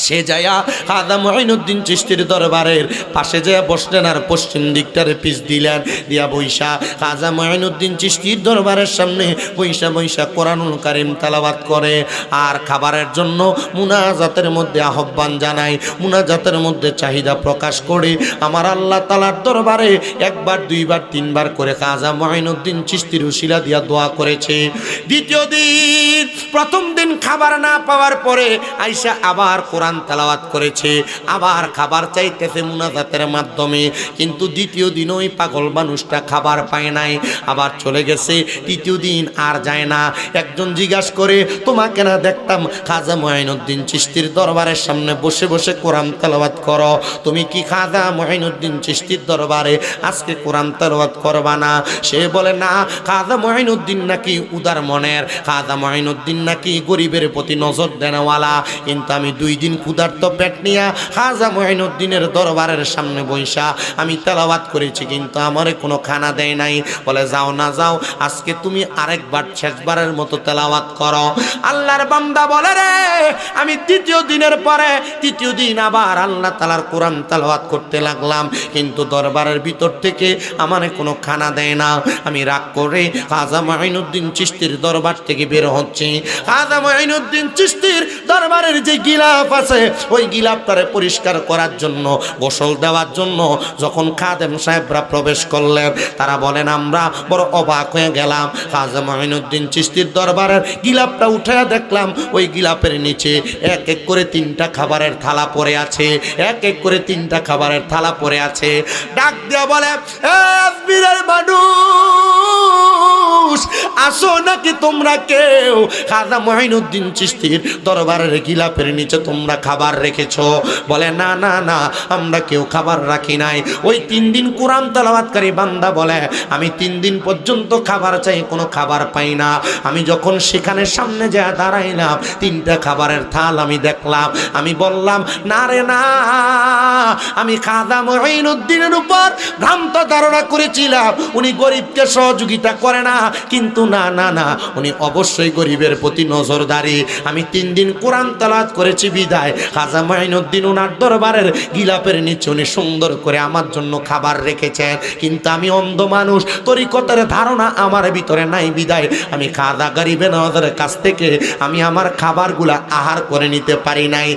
সে যায়া খাজা মুঈনুদ্দিন চিশতির দরবারের পাশে যেয়ে বসলেন আর পশ্চিম দিকটারে পিছ দিলেন দিয়া বৈশা খাজা মুঈনুদ্দিন চিশতির দরবারের সামনে বৈশা বৈশা কোরআনুল কারীম তেলাওয়াত করে আর খাবারের জন্য মুনাজাতের মধ্যে আহ্বান জানায়, মুনাজাতের মধ্যে চাহিদা প্রকাশ করে আমার আল্লাহ তাআলার দরবারে একবার, দুইবার, তিনবার করে খাজা মুঈনুদ্দিন চিশতির উসিলা দিয়া দোয়া করেছে। দ্বিতীয় দিন, প্রথম দিন খাবার না পাওয়ার পরে আয়েশা আবার কোরআন তেলাওয়াত করেছে, আবার খাবার চাইতেছে মুনাজাতের মাধ্যমে, কিন্তু দ্বিতীয় দিন ওই পাগল মানুষটা খাবার পায় নাই, আবার চলে গেছে। তৃতীয় দিন আর যায় না। একজন জিজ্ঞাসা করে, তোমাকে না দেখতাম খাজা মুঈনুদ্দিন চিশতির দরবারের সামনে বসে বসে কোরআন তেলাওয়াত করো, তুমি কি খাজা মুঈনুদ্দিন চিশতির দরবারে আজকে কোরআন তেলাওয়াত করবা না? সে বলে, না, খাজা মুঈনুদ্দিন নাকি উদার মনের, খাজা মুঈনুদ্দিন নাকি গরিবের প্রতি নজর দেনওয়ালা, কিন্তু আমি 2 দিন ক্ষুধার্ত পেট নিয়া খাজা মুঈনুদ্দিনের দরবারের সামনে বইসা আমি তেলাওয়াত করেছি, কিন্তু আমারে কোনো খানা দেয় নাই। বলে, যাও না যাও, আজকে তুমি আরেকবার শেষবারের মতো তেলাওয়াত করো। আল্লাহর বান্দা বলে, রে আমি তৃতীয় দিনের পরে তৃতীয় দিন আবার আল্লাহ তাআলার কোরআন তেলাওয়াত করতে লাগলাম, কিন্তু দরবারের ভিতর থেকে আমারে কোনো খানা দেয় না। আমি রাগ করে খাজা মুঈনুদ্দিন চিশতির দরবার থেকে বের হচ্ছি। খাজা মুঈনুদ্দিন চিশতির দরবারের যে গিলাফ আছে, ওই গিলাফটারে পরিষ্কার করার জন্য, গোসল দেওয়ার জন্য যখন খাদেম সাহেবরা প্রবেশ করলেন, তারা বলেন, আমরা বড় অবাক হয়ে গেলাম। খাজা মুঈনুদ্দিন চিশতির দরবারের গিলাফটা উঠায়া দেখলাম ওই গিলাফের নিচে এক এক করে 3টা খাবারের থালা পড়ে আছে, এক এক করে 3টা খাবারের থালা পড়ে আছে। ডাক দিয়া বলে, এ আজমিরের মানুষ, আসো নাকি তোমরা কেউ? খাজা মুঈনুদ্দিন চিশতির দরবারের গিলাফের নিচে তোমরা খাবার রেখেছো? বলে, না না না, আমরা কেউ খাবার রাখি নাই। ওই 3 দিন কোরআন তেলাওয়াতকারী বান্দা বলে, আমি 3 দিন পর্যন্ত খাবার চাই, কোনো খাবার পাই না। আমি যখন সেখানে সামনে যা দাঁড়াইলাম, 3টা খাবারের থাল আমি দেখলাম। আমি বললাম, না রে না, আমি খাজা মুঈনুদ্দিনের উপর ভ্রান্ত ধারণা করেছিলাম উনি গরিবকে সহযোগিতা করে না, কিন্তু না না না, উনি অবশ্যই গরিবের প্রতি নজরদারি। আমি 3 দিন কোরআন তেলাওয়াত করেছি বিদায় খাজা মুঈনুদ্দিন ওনার দরবারের গিলাফের নিচে উনি সুন্দর করে আমার জন্য খাবার রেখেছেন, কিন্তু আমি অন্ধ মানুষ, তরিকতের ধারণা আমার ভিতরে নাই বিদায় আমি খাজা গরিবে নওয়াজের কাছ থেকে আমি আমার খাবারগুলা আহার করে নিতে পারি নাই।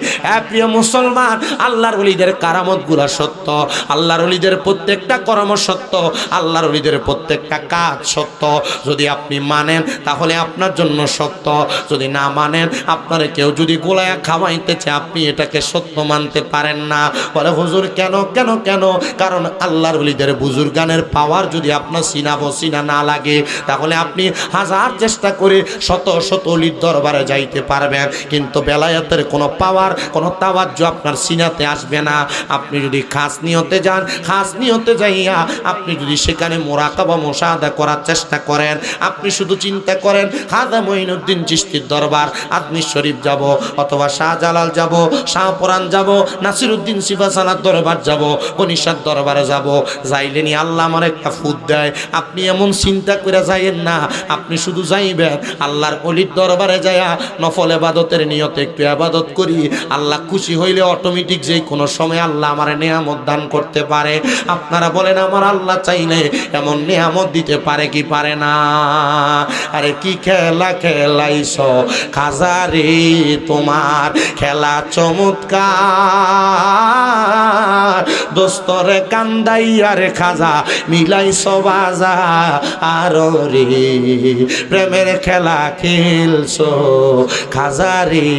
প্রিয় মুসলমান, আল্লাহর ওলিদের কারামতগুলা সত্য, আল্লাহর ওলিদের প্রত্যেকটা কর্ম সত্য, আল্লাহর ওলিদের প্রত্যেকটা কাজ সত্য। যদি আপনি মানেন তাহলে আপনার জন্য সত্য, যদি না মানেন, আপনার কেউ যদি গোলায়া খাওয়াইতেছে, আপনি এটাকে সত্য মানতে পারেন না। বলে, হুজুর কেন কেন কেন? কারণ আল্লাহর ওলিদের বুজুর্গানের পাওয়ার যদি আপনার সিনা বসিনা না লাগে, তাহলে আপনি হাজার চেষ্টা করে শত শত ওলির দরবারে যাইতে পারবেন, কিন্তু বেলায়েতের কোনো পাওয়ার, কোনো তাওয়াজ্জু আপনার সিনাতে আসবে না। আপনি যদি খাস নিয়তে যান, খাস নিয়তে যাইয়া আপনি যদি সেখানে মুরাকাবা মুশাহাদা করার চেষ্টা করেন, আপনি শুধু চিন্তা করেন খাজা মঈনুদ্দিন চিশতির দরবার আজমির শরীফ যাব, অথবা শাহজালাল যাব, শাহপুরান যাব, নাসিরউদ্দিন সিফাসানার দরবার যাব, গনিশার দরবারে যাব, যাইলেনি আল্লাহ আমার একটা ফুদ দেয়। আপনি এমন চিন্তা করে যাইয়েন না, আপনি শুধু যাইবেন আল্লাহর ওলির দরবারে যায়া নফল ইবাদতের নিয়তে একটু ইবাদত করি, আল্লাহ খুশি হইলে অটোমেটিক যে কোনো সময় আল্লাহ আমার নেয়ামত দান করতে পারে। আপনারা বলেন আমার আল্লাহ চাইলে এমন নেয়ামত দিতে পারে কি পারে না? আরে কি খেলা খেলাইছো খাজা রে, তোমার খেলা চমৎকার, দোস্তরে কান্দাইয়ার খাজা মিলাইছো বাজা আর রে, প্রেমের খেলা খেলছো খাজা রে,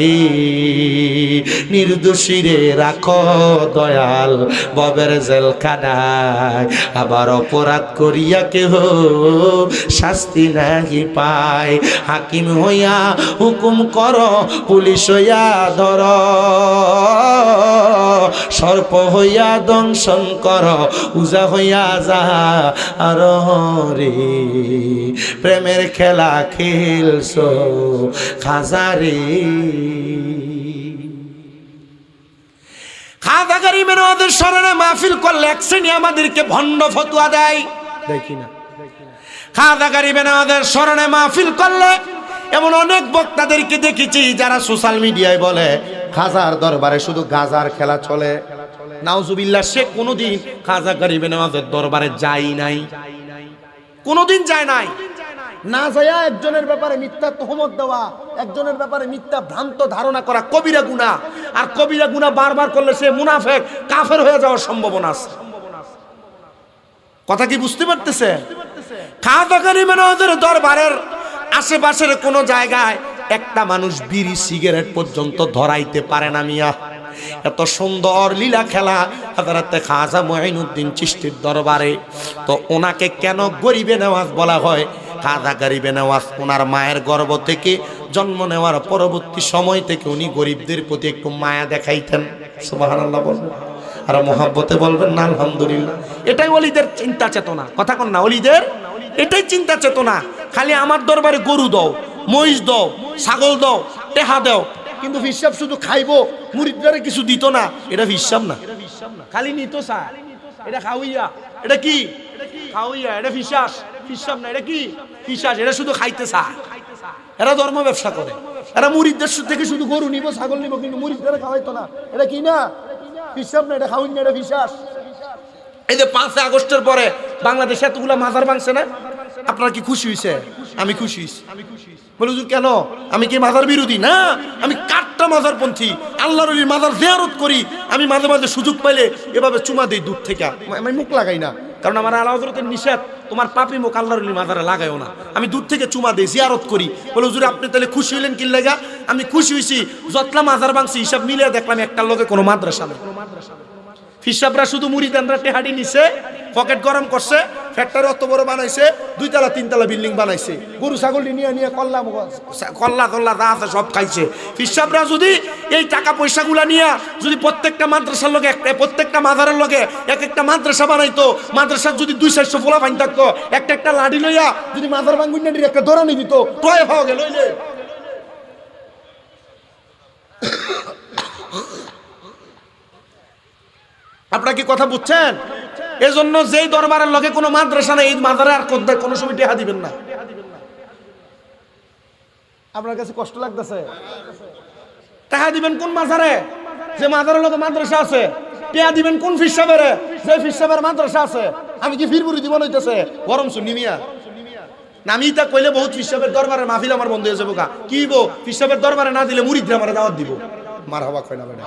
নির্দোষীরে রাখো দয়াল ববের জেলখানায়, আবার অপরাধ করিয়া কেহ শাস্তি নাহি পায়, হাকিম হইয়া হুকুম করো, পুলিশ হইয়া ধর, সর্প হইয়া দংশন কর, উজা হইয়া যা আর রে, প্রেমের খেলা খেলছো খাজা রে। খাজা গরিবের ওদের স্মরণে মাহফিল করলে এক শ্রেণী আমাদেরকে ভণ্ড ফতুয়া দেয়, দেখি না? খাজা গরিবের ওদের স্মরণে মাহফিল করলে এমন অনেক বক্তাদেরকে দেখেছি যারা সোশ্যাল মিডিয়ায় বলে খাজার দরবারে শুধু গাজার খেলা চলে। নাউজুবিল্লাহ, সে কোনোদিন খাজা গরিবে নওয়াজের দরবারে যায় নাই, কোনোদিন যায় নাই। না যায়া একজনের ব্যাপারে মিথ্যা তহমত দেওয়া, একজনের ব্যাপারে মিথ্যা ভ্রান্ত ধারণা করা কবিরা গুনাহ, আর কবিরা গুনাহ বারবার করলে সে মুনাফিক কাফের হয়ে যাওয়ার সম্ভাবনা আছে। কথা কি বুঝতে পারতেছে? খাজা গরিবে নওয়াজের দরবারের আশেপাশের কোন জায়গায় একটা মানুষ বিড়ি সিগারেট পর্যন্ত ধরাইতে পারে না মিয়া। এত সুন্দর লীলা খেলা হযরত খাজা মঈনুদ্দিন চিশতির দরবারে। তো ওনাকে কেন গরিবে নওয়াজ বলা হয়? খাজা গরিবে নওয়াজ ওনার মায়ের গর্ভ থেকে জন্ম নেওয়ার পরবর্তী সময় থেকে উনি গরিবদের প্রতি একটু মায়া দেখাইতেন। সুবহানাল্লাহ বলবেন আর মহব্বতে বলবেন না আলহামদুলিল্লাহ। এটাই ওলিদের চিন্তা চেতনা, কথা কোন না? ওলিদের এটাই চিন্তা চেতনা। খালি আমার দরবারে গরু দাও, মহিষ দাও, ছাগল দাও, টেহা দাও, কিন্তু হিসাব শুধু খাইবো, মুরিদরা কিছু দিত না, এটা হিসাব না। খালি নিত চা, এটা খাওয়াইয়া, এটা কি খাওয়াইয়া, এটা ফিসাস, হিসাব না। এটা কি ফিসাস, এটা শুধু খাইতে চা। এরা ধর্ম ব্যবসা করে, এরা মুরিদদের থেকে শুধু গরু নিব, ছাগল নিব, কিন্তু মুরিদরা খাওয়াইতো না। এটা কি না হিসাব না, এটা খাওয়াই না, এটা ফিসাস। এই যে 5 আগস্টের পরে বাংলাদেশে এতগুলা মাজার ভাঙছে না, আপনারা কি খুশি হয়েছে? আমি খুশি হয়েছি। বলে হুজুর কেন? আমি কি মাজার বিরোধী? না, আমি কাট্টা মাজার পন্থী, আল্লাহর ওলির মাজার জিয়ারত করি। আমি মাঝে মাঝে সুযোগ পাইলে এভাবে চুমা দিই দূর থেকে, আমি মুখ লাগাই না, কারণ আমার আল্লাহ হযরতের নিষেধ, তোমার পাপি মুখ আল্লাহর ওলির মাজারে লাগাইও না। আমি দূর থেকে চুমা দিই, জিয়ারত করি। বলে হুজুর আপনি তাহলে খুশি হইলেন কি লাগা? আমি খুশি হয়েছি, যতলা মাজার ভাঙছি হিসাব মিলিয়ে দেখলাম একটার লগে কোনো মাদ্রাসা নেই। ফিসাবরা শুধু মুরিদানরা টেহাডি নিছে, পকেট গরম করছে, ফ্যাক্টরি অত বড় বানাইছে, 2 তলা 3 তলা বিল্ডিং বানাইছে, গরু ছাগল নিয়ে নিয়ে কল্লা যা আছে সব খাইছে। ফিসাবরা যদি এই টাকা পয়সাগুলা নিয়ে যদি প্রত্যেকটা মাদ্রাসার লগে প্রত্যেকটা মাজারের লগে এক একটা মাদ্রাসা বানাইতো, মাদ্রাসার যদি 200-400 ফোলা ভাঙ থাকতো, একটা লাঠি লইয়া যদি মাজার ভাঙগুন্ডাটির একটা দৌড়ানি দিত, টয়ে পাওয়া গেল। আপনারা কি কথা বুঝছেন? এজন্য যেই দরবারের লগে কোনো মাদ্রাসা নেই, এই মাজারে আর কোনো সময় টেহা দিবেন না। আপনার কাছে কষ্ট লাগতেছে? টেহা দিবেন কোন মাজারে? যে মাজারের লগে মাদ্রাসা আছে। টেহা দিবেন কোন ফিসাবের? যে ফিসাবের মাদ্রাসা আছে। আমি কি ফিরপুরি দিব হইতেছে? গরম শুনি মিয়া না, আমি তা কইলে বহুত ফিসাবের দরবারের মাহফিল আমার বন্ধ হয়ে যাবো। কি বো ফিসাবের দরবারে না দিলে মুরিদরা আমার দাওয়াত দিব। মারহাবা কয় না বেটা।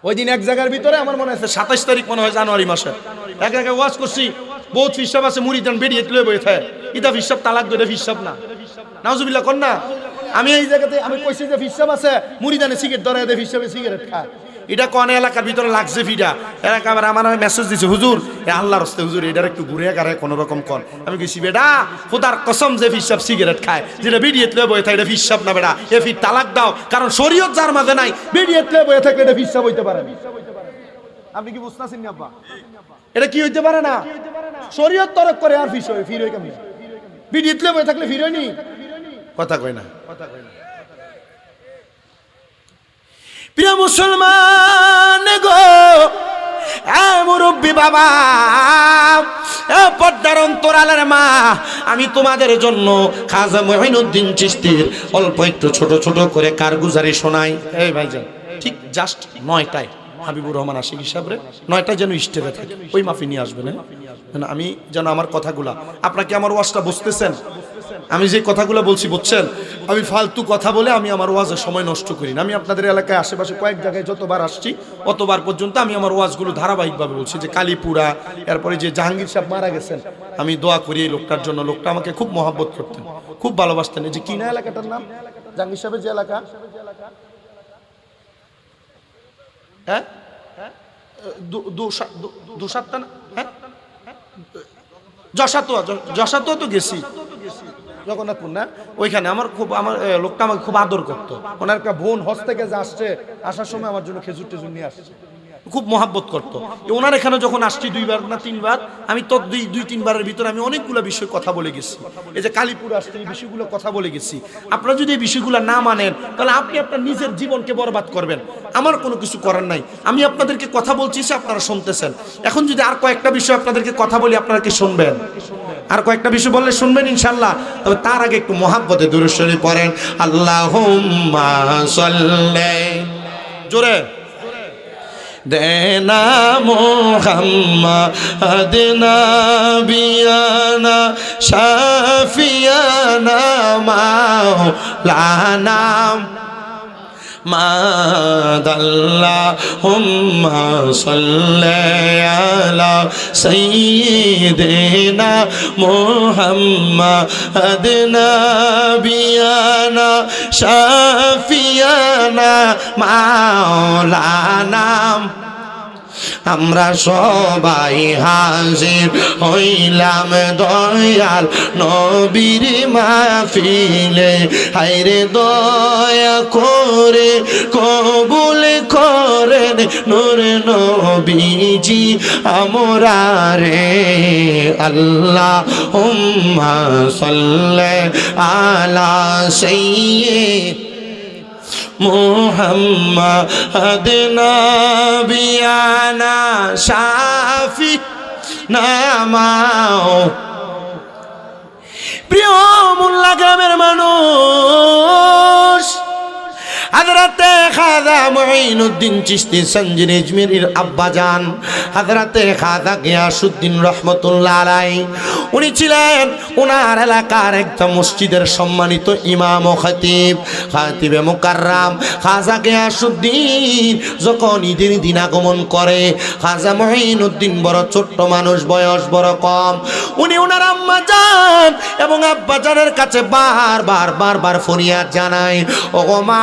ওই দিন এক জায়গার ভিতরে আমার মনে আছে 27 তারিখ মনে হয় জানুয়ারি মাসে এক জায়গায় ওয়াজ করছি, বহুত ফিসাব আছে, মুরিদান বেরিয়ে তুলে বই থাকে, ইটা ফিসাব তালাক দে ফিসাব না, নাউজুবিল্লাহ কর না। আমি এই জায়গাতে আমি কইছি যে ফিসাব আছে, মুরিদানে সিগারেট ধরে দে, ফিসাবে সিগারেট খায়। এটা কোন এলাকার ভিতরে লাগছে ফিডা এলাকা। আমার মেসেজ দিছে, হুজুর এ আল্লাহর রাস্তায় হুজুর এটার একটু ঘুরে গারে কোন রকম কর। আমি কইছি বেটা খোদার কসম, যে ফিসাব সিগারেট খায়, যেটা বেরিয়ে তুলে বই থাকে, এটা ফিসাব না বেটা, এ ফির তালাক দাও। কারণ শরীয়ত যার মাঝে নাই, বেরিয়ে তুলে বই থাকে, এটা ফিসাব হইতে পারে না। আপনি কি বুঝতেছেন না আব্বা? এটা কি হইতে পারে না? শরীয়ত তরক করে আর ফির হই কেমন? ভিডিওতে বসে থাকলে ভিডিও নি কথা কই না। প্রিয় মুসলমান গো, মুরব্বী বাবা, পর্দার অন্তরালের মা, আমি তোমাদের জন্য খাজা মঈনুদ্দিন চিশতির অল্প একটু ছোট ছোট করে কারগুজারি শোনাই। এই ভাইজান, ঠিক জাস্ট 9টায় হাবিবুর রহমান আশিক হিসাবে 9টায় যেন স্টেজে থাকে, ওই মাফি নিয়ে আসবেন। আমি যেন আমার কথাগুলা, আপনাকে আমার ওয়াজটা বুঝতেছেন? আমি যে কথাগুলো বলছি বুঝছেন? আমি ফালতু কথা বলে আমি আমার ওয়াজের সময় নষ্ট করি না। আমি আপনাদের এলাকায় আশেপাশে কয়েক জায়গায় যতবার আসছি অতবার পর্যন্ত আমি আমার ওয়াজগুলো ধারাবাহিকভাবে বলছি। যে কালীপুরা, এরপরে যে জাহাঙ্গীর সাহেব মারা গেছেন, আমি দোয়া করি এই লোকটার জন্য। লোকটা আমাকে খুব মহব্বত করতেন, খুব ভালোবাসতেন। এই যে কিনা এলাকাটার নাম, জাহাঙ্গীর সাহেবের যে এলাকা, হ্যাঁ দুসাতটা না, হ্যাঁ যশাতুয়া তো গেছি, জগন্নাথপুর না, ওইখানে আমার খুব, আমার লোকটা আমাকে খুব আদর করতো। ওনার একটা বোন হজ থেকে যে আসছে, আসার সময় আমার জন্য খেজুর টেজুর নিয়ে আসছে, খুব মহাব্বত করতো। ওনার এখানে যখন আসছি 2বার না 3বার, আমি তো 2-3বারের ভিতরে আমি অনেকগুলো বিষয় কথা বলে গেছি। এই যে কালীপুর আসছে, এই বিষয়গুলো কথা বলে গেছি। আপনারা যদি এই বিষয়গুলো না মানেন, তাহলে আপনি আপনার নিজের জীবনকে বরবাদ করবেন। আমার কোনো কিছু করার নাই। আমি আপনাদেরকে কথা বলছি, আপনারা শুনতেছেন। এখন যদি আর কয়েকটা বিষয় আপনাদেরকে কথা বলি, আপনারা কি শুনবেন? আর কয়েকটা বিষয় বললে শুনবেন ইনশাল্লাহ। তবে তার আগে একটু মহাব্বতে দুরূদ শরীফ পড়েন। আল্লাহুম্মা সাল্লি, জোরে দেনা মুহাম্মাদ নাবিয়ানা শাফিয়ানা মাওলানা মাদাল্লাহুম্মা সাল্লি আলা সাইয়্যিদিনা মুহাম্মাদ নাবিয়ানা শাফিয়ানা মাওলানা। আমরা সবাই হাজির হইলাম দয়াল নবীর মাহফিলে, হায়রে দয়া করে কবুল করেন নূর নবীজি আমরা রে। আল্লাহুম্মা সাল্লি আলা সাইয়্যিদিনা মুহাম্মাদ নাবিয়ানা শাফিনা মাও। প্রিয় মোল্লা গ্রামের মানুষ, হযরতে খাজা মঈনুদ্দিন চিশতি সঞ্জির আজমিরির আব্বাজান হযরতে খাজা গিয়াসউদ্দিন রাহমাতুল্লাহ আলাইহি, উনি ছিলেন ওনার এলাকার একটা মসজিদের সম্মানিত ইমাম ও খাতিবে মুকাররম। খাজা গিয়াসউদ্দিন যখন ঈদের দিন আগমন করে, খাজা মঈনুদ্দিন বড় ছোট্ট মানুষ, বয়স বড় কম। উনি ওনার আম্মাজান এবং আব্বাজানের কাছে বারবার ফরিয়াদ জানায়, ওগো মা,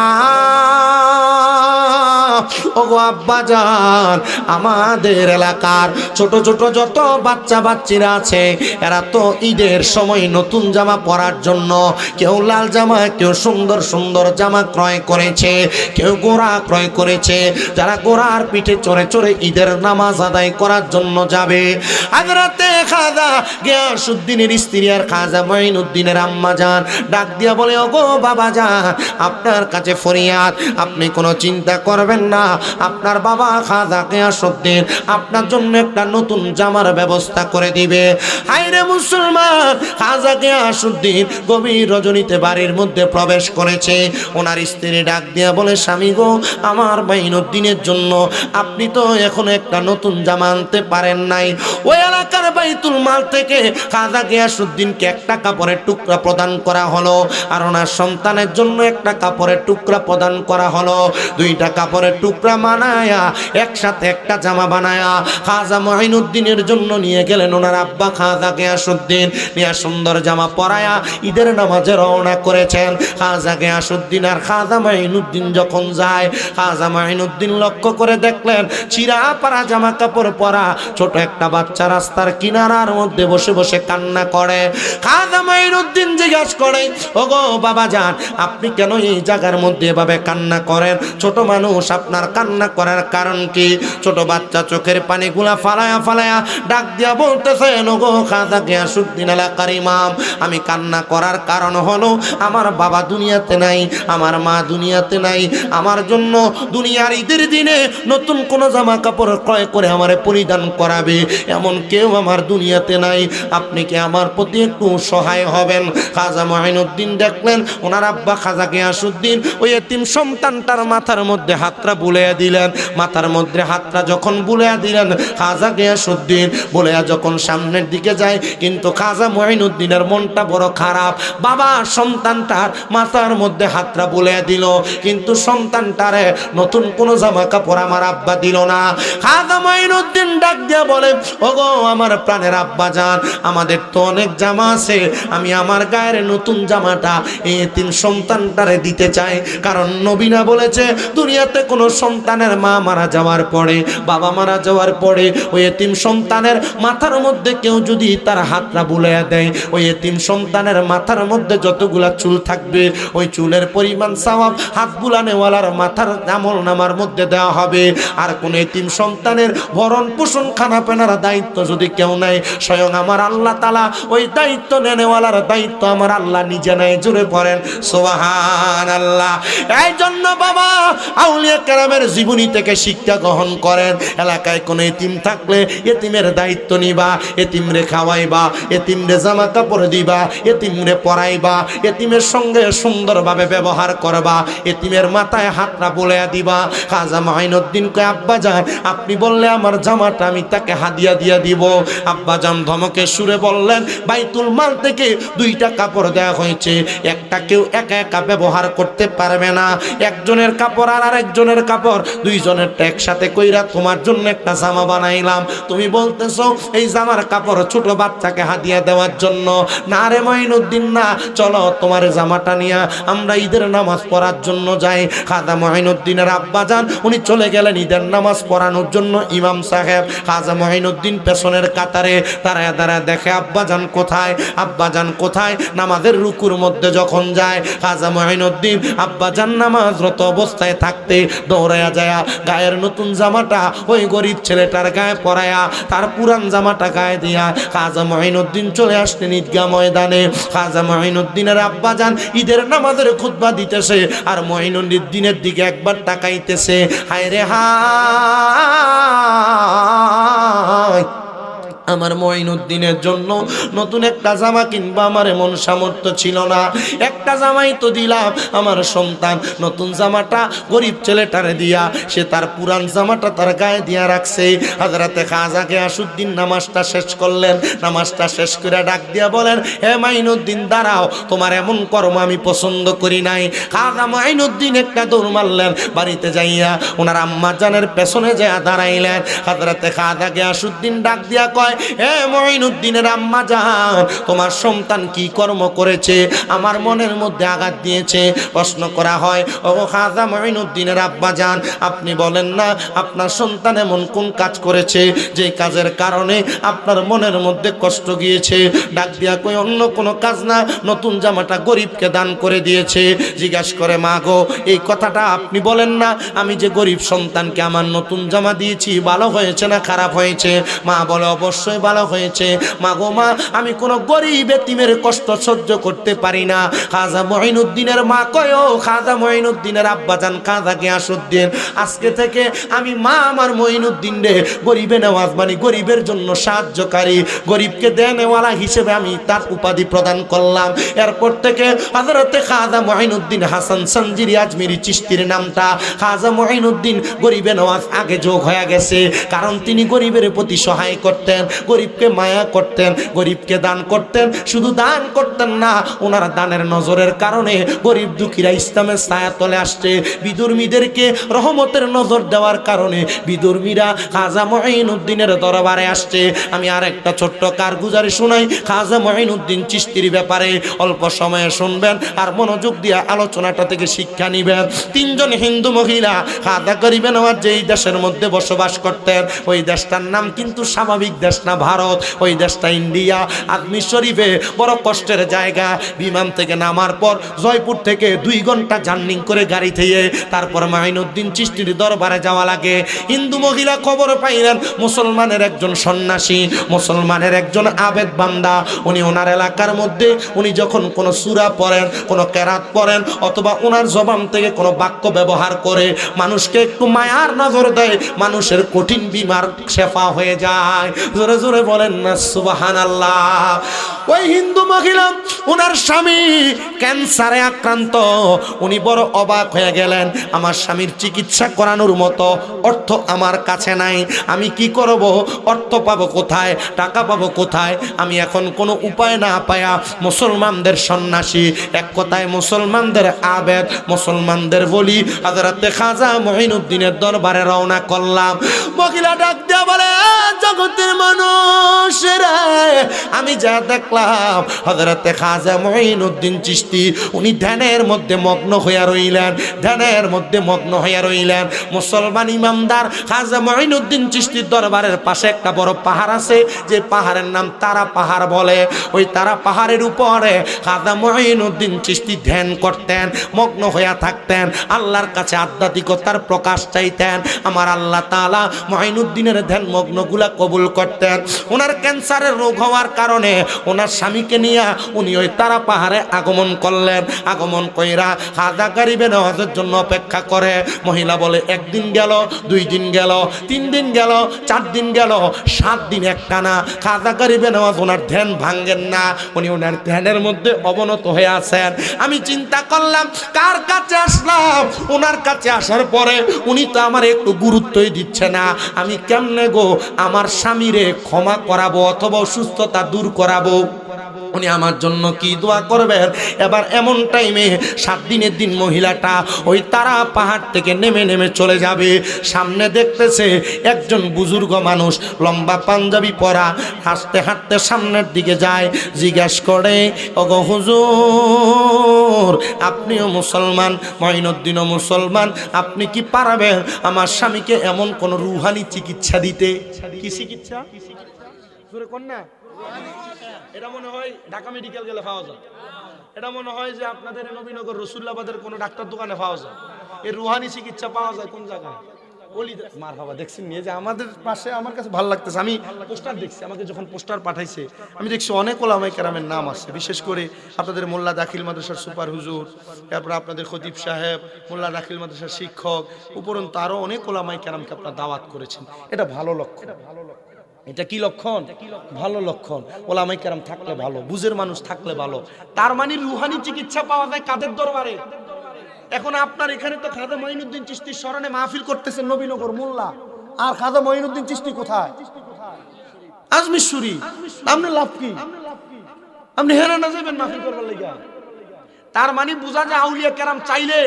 ওগো আব্বাজান, আমাদের এলাকার ছোট ছোট যত বাচ্চা বাচ্চিরা আছে, এরা তো ঈদের সময় নতুন জামা পরার জন্য কেউ লাল জামা, কেউ সুন্দর সুন্দর জামা ক্রয় করেছে, কেউ ঘোড়া ক্রয় করেছে। যারা ঘোড়ার পিঠে চড়ে চড়ে ঈদের নামাজ আদায় করার জন্য যাবে। হযরতে খাজা গিয়াসউদ্দিনের স্ত্রী আর খাজা মঈনুদ্দিনের আম্মাজান ডাক দিয়া বলে, ওগো বাবাজান, আপনার কাছে ফরিয়াদ, আপনি কোনো চিন্তা করবেন না, আপনার বাবা খাজা গিয়াসউদ্দিন আপনার জন্য একটা নতুন জামার ব্যবস্থা করে দিবে। হায়রে মুসলমান, খাজা গিয়াসউদ্দিন গভীর রজনীতে বাড়ির মধ্যে প্রবেশ করেছে। ওনার স্ত্রী ডাক দিয়া বলে, স্বামী গো, আমার মঈনুদ্দিনের জন্য আপনি তো এখনো একটা নতুন জামা আনতে পারেন নাই। ওই এলাকার বাইতুল মাল থেকে খাজা গিয়াসউদ্দিনকে একটা কাপড়ের টুকরা প্রদান করা হলো, আর ওনার সন্তানের জন্য একটা কাপড়ের টুকরা প্রদান করা হলো। 2টা কাপড়ের টুকরা বানায়া একসাথে একটা জামা বানায়া খাজা মঈনুদ্দিনের জন্য নিয়ে গেলেন ওনার আব্বা খাজা গিয়াসউদ্দিন। নিয়ে সুন্দর জামা পরায়া ঈদের নামাজে রওনা করেছেন। খাজা গিয়াসউদ্দিন আর খাজা মঈনুদ্দিন যখন যায়, খাজা মঈনুদ্দিন লক্ষ্য করে দেখলেন চিরা পারা জামা কাপড় পরা ছোট একটা বাচ্চা রাস্তার কিনারার মধ্যে বসে বসে কান্না করে। খাজা মঈনুদ্দিন জিজ্ঞাসা করে, ওগো বাবাজান, আপনি কেন এই জায়গার মধ্যে এভাবে কান্না করেন? ছোট মানুষ, আপনার কান্না করার কারণ কি? ছোট বাচ্চা চোখের পানিগুলা ফালায়া ফালায়া ডাক দিয়া বলতেছে, ওগো খাজা গিয়াসউদ্দিন এলাকার ইমাম, আমি কান্না করার কারণ হলো আমার বাবা দুনিয়াতে নাই, আমার মা দুনিয়াতে নাই, আমার জন্য দুনিয়ার ঈদের দিনে নতুন কোনো জামা কাপড় ক্রয় করে আমারে পরিধান করাবে এমন কেউ আমার দুনিয়াতে নাই। আপনি কি আমার প্রতি একটু সহায় হবেন? খাজা মঈনুদ্দিন দেখলেন ওনার আব্বা খাজা গিয়াসউদ্দিন ওই এতিম সন্তানটার মাথার মধ্যে হাতটা বুলাইয়া দিলেন। মাথার মধ্যে হাতটা যখন বুলাইয়া দিলেন, খাজা গিয়াসউদ্দিন বুলাইয়া যখন সামনের দিকে যায়, কিন্তু খাজা মঈনুদ্দিনের মনটা বড় খারাপ। বাবা সন্তানটার মাথার মধ্যে হাতটা বুলাইয়া দিল, কিন্তু সন্তানটারে নতুন কোনো জামা কাপড় আমার আব্বা দিল না। খাজা মঈনুদ্দিন ডাক দিয়া বলে, ওগো আমার প্রাণের আব্বা জান, আমাদের তো অনেক জামা আছে, আমি আমার গায়ের নতুন জামাটা এই এতিম সন্তানটারে দিতে চাই। কারণ নবীনা বলেছে দুনিয়াতে কোনো সন্তানের মা মারা যাওয়ার পরে, বাবা মারা যাওয়ার পরে ওই এতিম সন্তানের মাথার মধ্যে কেউ যদি তার হাতটা বুলাইয়া দেয়, ওই এতিম সন্তানের মাথার মধ্যে যতগুলা চুল থাকবে ওই চুলের পরিমাণ সওয়াব হাত বুলানেওয়ালার মাথার আমলনামার মধ্যে দেওয়া হবে। আর কোন এতিম সন্তানের ভরণ পোষণ খানা পেনার দায়িত্ব যদি কেউ নেয়, স্বয়ং আমার আল্লাহ তাআলা ওই দায়িত্ব নেনেওয়ালার দায়িত্ব আমার আল্লাহ নিজে নেয়। জুড়ে পড়েন সুবহানাল্লাহ। এই জন্য বাবা আউলিয়া কেরামের জীবনী থেকে শিক্ষা গ্রহণ করেন। এলাকায় কোনো এতিম থাকলে এতিমের দায়িত্ব নিবা, এতিমরে খাওয়াইবা, এতিমরে জামা কাপড় দিবা, এতিমরে পরাইবা, এতিমের সঙ্গে সুন্দরভাবে ব্যবহার করবা, এতিমের মাথায় হাতটা বুলাইয়া দিবা। খাজা মঈনুদ্দিন কয়, আব্বা জান আপনি বললে আমার জামাটা আমি তাকে হাদিয়া দিয়া দিব। আব্বা জান ধমকে সুরে বললেন, বাইতুল মাল থেকে 2টা কাপড় দেওয়া হয়েছে, একটা কেউ একা একা ব্যবহার করতে পারবে না। একজনের কাপড় আর আরেকজনের কাপড় দুইজনের একসাথে কইরা তোমার জন্য একটা জামা বানাইলাম। তুমি বলতেছো এই জামার কাপড় ছোট বাচ্চাকে হাদিয়া দেওয়ার জন্য? না রে মঈনুদ্দিন না, চলো তোমার জামাটা নিয়ে আমরা ঈদের নামাজ পড়ার জন্য যাই। খাজা মঈনুদ্দিনের আব্বা জান উনি চলে গেলেন ঈদের নামাজ পড়ানোর জন্য। ইমাম সাহেব খাজা মঈনুদ্দিন পেছনের কাতারে দাঁড়ায় দাঁড়ায় দেখে আব্বা জান কোথায়, আব্বা জান কোথায়। নামাজের রুকুর মধ্যে যখন যায়, খাজা মঈনুদ্দিন আব্বা জান নামাজরত অবস্থায় থাকতে দৌড়ায়া যায় গায়ের নতুন জামাটা ওই গরিব ছেলেটার গায়ে পরায়া তার পুরান জামাটা গায়ে দিয়া খাজা মঈনুদ্দিন চলে আসলেন ঈদগাহ ময়দানে। খাজা মঈনুদ্দিনের আব্বা জান ঈদের নামাজের খুতবা দিতেছে আর মঈনুদ্দিনের দিকে একবার তাকাইতেছে। হায় রে হায়, আমার মঈনুদ্দিনের জন্য নতুন একটা জামা কিনবা আমার এমন সামর্থ্য ছিল না, একটা জামাই তো দিলাম। আমার সন্তান নতুন জামাটা গরিব ছেলেটারে দিয়া সে তার পুরান জামাটা তার গায়ে দিয়া রাখছে। হযরতে খাজা গিয়াসউদ্দিন নামাজটা শেষ করলেন। নামাজটা শেষ করে ডাক দিয়া বলেন, হে মঈনুদ্দিন দাঁড়াও, তোমার এমন কর্ম আমি পছন্দ করি নাই। খাজা মঈনুদ্দিন একটা দৌড় মারলেন, বাড়িতে যাইয়া ওনার আম্মা জানের পেছনে যায় দাঁড়াইলেন। হযরতে খাজা গিয়াসউদ্দিন ডাক দিয়া কয়, হে মঈনুদ্দিনের আম্মা জান, তোমার সন্তান কি কর্ম করেছে? আমার মনের মধ্যে আঘাত দিয়েছে। প্রশ্ন করা হয়, ও খাজা মঈনুদ্দিনের আব্বা জান, আপনি বলেন না আপনার সন্তান এমন কোন কাজ করেছে যে কাজের কারণে আপনার মনের মধ্যে কষ্ট গিয়েছে? ডাক দিয়া কই, অন্য কোনো কাজ না, নতুন জামাটা গরিবকে দান করে দিয়েছে। জিজ্ঞাসা করে, মা গো এই কথাটা আপনি বলেন না, আমি যে গরিব সন্তানকে আমার নতুন জামা দিয়েছি ভালো হয়েছে না খারাপ হয়েছে? মা বলে, অবশ্যই ভালো হয়েছে। মা গো মা, আমি কোনো গরিব এতিমের কষ্ট সহ্য করতে পারি না। খাজা মঈনুদ্দিনের মা কয়, ও খাজা মঈনুদ্দিনের আব্বা জান খাজা গিয়াসউদ্দিন, আজকে থেকে আমি মা আমার মঈনুদ্দিন রে গরিবে নেওয়াজ মানে গরিবের জন্য সাহায্যকারী, গরিবকে দেনেওয়ালা হিসেবে আমি তার উপাধি প্রদান করলাম। এরপর থেকে হযরতে খাজা মঈনুদ্দিন হাসান সঞ্জিরি আজমিরি চিশতির নামটা খাজা মঈনুদ্দিন গরিবে নেওয়াজ আগে যোগ হয়ে গেছে। কারণ তিনি গরিবের প্রতি সহায় করতেন, গরিবকে মায়া করতেন, গরিবকে দান করতেন। শুধু দান করতেন না, ওনার দানের নজরের কারণে গরিব দুঃখীরা ইসলামের ছায়াতলে আসছে। বিধর্মীদেরকে রহমতের নজর দেওয়ার কারণে বিধর্মীরা খাজা মঈনুদ্দিনের দরবারে আসছে। আমি আর একটা ছোট্ট কারগুজারি শোনাই খাজা মঈনুদ্দিন চিশতির ব্যাপারে। অল্প সময়ে শুনবেন আর মনোযোগ দিয়ে আলোচনাটা থেকে শিক্ষা নিবেন। 3 জন হিন্দু মহিলা খাজা গরিবে নওয়াজ যেই দেশের মধ্যে বসবাস করতেন, ওই দেশটার নাম কিন্তু স্বাভাবিক দেশ না ভারত, ওই দেশটা ইন্ডিয়া। আজমির শরীফে বড় কষ্টের জায়গা। বিমান থেকে নামার পর জয়পুর থেকে 2 ঘন্টা জার্নি করে গাড়ি থেকে তারপর মাইনুদ্দিন চিশতির দরবারে যাওয়া লাগে। হিন্দু মহিলা খবর পাইলেন মুসলমানের একজন সন্ন্যাসী, মুসলমানের একজন আবেদ বান্দা, উনি ওনার এলাকার মধ্যে উনি যখন কোনো সূরা পড়েন, কোনো কেরাত পড়েন অথবা ওনার জবান থেকে কোনো বাক্য ব্যবহার করে মানুষকে একটু মায়ার নজর দেয়, মানুষের কঠিন বিমার শেফা হয়ে যায়। জোরে জোরে বলেন না সুবহানাল্লাহ। ওই হিন্দু মহিলা ওনার স্বামী ক্যান্সারে আক্রান্ত, উনি বড় অবাক হয়ে গেলেন। আমার স্বামীর চিকিৎসা করানোর মতো অর্থ আমার কাছে নাই, আমি কি করব? অর্থ পাবো কোথায়? টাকা পাবো কোথায়? আমি এখন কোনো উপায় না পায়া মুসলমানদের সন্ন্যাসী, এক কথায় মুসলমানদের আবেদ, মুসলমানদের বলি হযরতে খাজা মঈনুদ্দিনের দরবারে রওনা করলাম। মহিলা ডাক দিয়া বলে, জগতের মানুষেরা, আমি যা দেখলাম হযরতে খাজা মঈনুদ্দিন চিশতি উনি ধ্যানের মধ্যে মগ্ন হইয়া রইলেন, ধ্যানের মধ্যে মগ্ন হইয়া রইলেন। মুসলমান ইমামদার খাজা মঈনুদ্দিন চিশতির দরবারের পাশে একটা বড় পাহাড় আছে, যে পাহাড়ের নাম তারা পাহাড় বলে। ওই তারা পাহাড়ের উপরে খাজা মঈনুদ্দিন চিশতি ধ্যান করতেন, মগ্ন হইয়া থাকতেন, আল্লাহর কাছে আধ্যাত্মিকতার প্রকাশ চাইতেন। আমার আল্লাহ তাআলা মঈনুদ্দিনের ধ্যান মগ্নগুলা কবুল করতেন। ওনার ক্যান্সারের রোগ হওয়ার কারণে ওনার স্বামীকে নিয়ে উনি ওই তারা পাহাড়ে আগমন করলেন। আগমন কইরা খাজা গরিবে নওয়াজের জন্য অপেক্ষা করে। মহিলা বলে, 1 দিন গেল, 2 দিন গেল, 3 দিন গেল, 4 দিন গেল, 7 দিন একটানা খাজা গরিবে নওয়াজ ওনার ধ্যান ভাঙ্গেন না, উনি ওনার ধ্যানের মধ্যে অবনত হয়ে আছেন। আমি চিন্তা করলাম কার কাছে আসলাম, ওনার কাছে আসার পরে উনি তো আমার একটু গুরুত্বই দিচ্ছে না, আমি কেমনে গো আমার স্বামীরে ক্ষমা করাবো অথবা অসুস্থতা দূর করাবো? উনি আমার জন্য কি দোয়া করবেন? এবার এমন টাইমে 7 দিনের দিন মহিলাটা ওই তারা পাহাড় থেকে নেমে নেমে চলে যাবে। সামনে দেখতেছে একজন বুজুর্গ মানুষ, লম্বা পাঞ্জাবি পরা, হাঁটতে হাঁটতে সামনের দিকে যায়। জিজ্ঞাসা করে, ওগো হুজুর, আপনিও মুসলমান, মঈনুদ্দিনও মুসলমান, আপনি কি পারবেন আমার স্বামীকে এমন কোন রুহানি চিকিৎসা দিতে? কি চিকিৎসা? জোরে কোন না? এটা মনে হয় ঢাকা মেডিকেল গেলে পাওয়া যায়। এটা মনে হয় যে আপনাদের নবীনগর রসুল্লাবাদের কোনো ডাক্তার দোকানে পাওয়া যায়। এই রুহানি চিকিৎসা পাওয়া যায় কোন জায়গায়? মারহাবা। দেখছেন নিয়ে যে আমাদের পাশে, আমার কাছে ভালো লাগতেছে। আমি পোস্টার দেখছি, আমাকে যখন পোস্টার পাঠাইছে আমি দেখছি অনেক ওলামায়ে কেরামের নাম আছে, বিশেষ করে আপনাদের মোল্লা দাখিল মাদ্রাসার সুপার হুজুর, তারপর আপনাদের খতিব সাহেব, মোল্লা দাখিল মাদ্রাসার শিক্ষক, উপরন্তু আরো অনেক ওলামায়ে কেরামকে আপনারা দাওয়াত করেছেন। এটা ভালো লক্ষণ। এটা কি লক্ষণ? ভালো লক্ষণ। ওলামায়ে কেরাম থাকলে ভালো, বুঝের মানুষ থাকলে ভালো। তার মানে রুহানি চিকিৎসা পাওয়া যায় কাদের দরবারে? এখন আপনার এখানে তো খাজা মঈনুদ্দিন চিশতির স্মরণে মাহফিল করতেছেন নবীনগর মোল্লা, আর খাজা মঈনুদ্দিন চিশতি কোথায়? আজমির শরীফ। আপনি লাভ কি? আপনি হেরা না যাবেন মাহফিল করবার লাগা? তার মানে বোঝা যায় আউলিয়া কেরাম চাইলে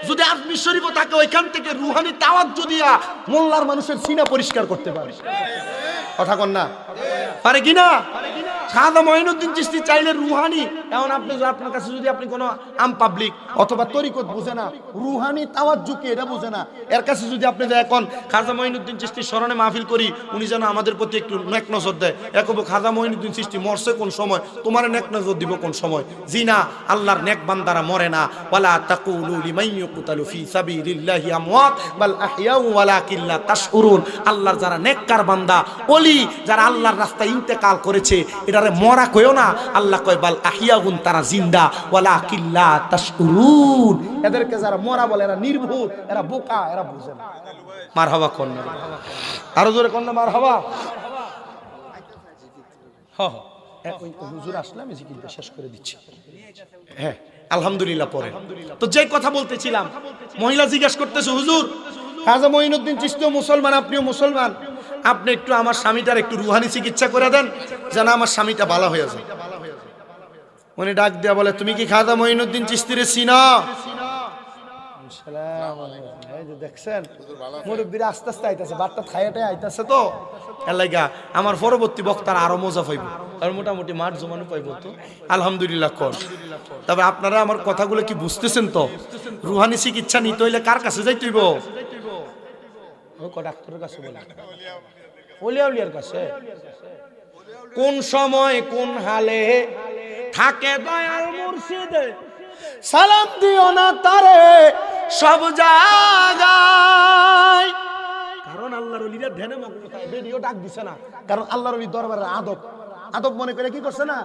যদি আজমির শরীফও থাকে, ওইখান থেকে রুহানি তাওয়াজ্জুহ দিয়া মোল্লার মানুষের সিনা পরিষ্কার করতে পারে। কথা কন না? পারে কিনা? খাজা মঈনুদ্দিন চিশতি চাইলে রুহানি, এখন আপনি আপনার কাছে যদি আপনি কোনো আম পাবলিক অথবা তরিকত বুঝে না, রুহানি তাওয়াজ্জুহ কি এটা বুঝে না, এর কাছে যদি আপনি এখন খাজা মঈনুদ্দিন চিশতির স্মরণে মাহফিল করি, উনি যেন আমাদের প্রতি একটু নেক নজর দেয়, একবো খাজা মঈনুদ্দিন চিশতি মরছে কোন সময়, তোমার নেক নজর দিব কোন সময়? জি না, আল্লাহর নেক বান্দারা মরে না। ওয়ালা তাকুলু লিমান ইউকতালু ফি সাবিলিল্লাহি আমওয়াত বাল আহইয়াউ ওয়ালাকিন লা তাশউরুন। আল্লাহর যারা নেককার বান্দা, ওলি, যারা আল্লাহর রাস্তায় ইন্তেকাল করেছে, এটারে মরা কইও না, আল্লাহ কয় বাল আহইয়াউন, তারা জিন্দা, ওয়ালাকিন লা তাশউরুন। এদেরকে যারা মরা বলে এরা নির্ভুল, এরা বোকা, এরা বুঝে না। মারহাবা কোন না? আরো জোরে কোন না মারহাবা? হ্যাঁ হুজুর আসলাম, জিকিরটা শেষ করে দিচ্ছি। হ্যাঁ আলহামদুলিল্লাহ। পরে তো যে কথা বলতেছিলাম, মহিলা জিজ্ঞাসা করতেছে, হুজুর খাজা মঈনুদ্দিন চিশতিও মুসলমান, আপনিও মুসলমান, আপনি একটু আমার স্বামীটার একটু রুহানি চিকিৎসা করে দেন যেন আমার স্বামীটা ভালো হয়ে যায়। উনি ডাক দিয়া বলে, তুমি কি খাজা মঈনুদ্দিন চিশতিরে চিনো? দেখছেন মুরব্বীরা আস্তে আস্তে আইতাছে, বার্তা খাইয়াটাই আইতাছে, তো এলাকা আমার পরবর্তী বক্তার আরো মজা পাইব, আর মোটামুটি মাঠ জমানো পাইব। তো আলহামদুলিল্লাহ কর। তবে আপনারা আমার কথাগুলো কি বুঝতেছেন? তো রুহানি চিকিৎসা নিতে হইলে কার কাছে যাইতে হইব? ডাক্তারের কাছে বলে ওলিয়া উলিয়ার কাছে কোন সময় কোন হালে থাকে দয়াল মুর্শিদে সালাম দিও না তারে সব জায়গায়। কারণ আল্লাহর ওলিরা ধ্যানে মগ্ন থাকে, ভিডিও ডাক দিছে না, কারণ আল্লাহর ওলি দরবারের আদব আদব মনে করে কি করছে না,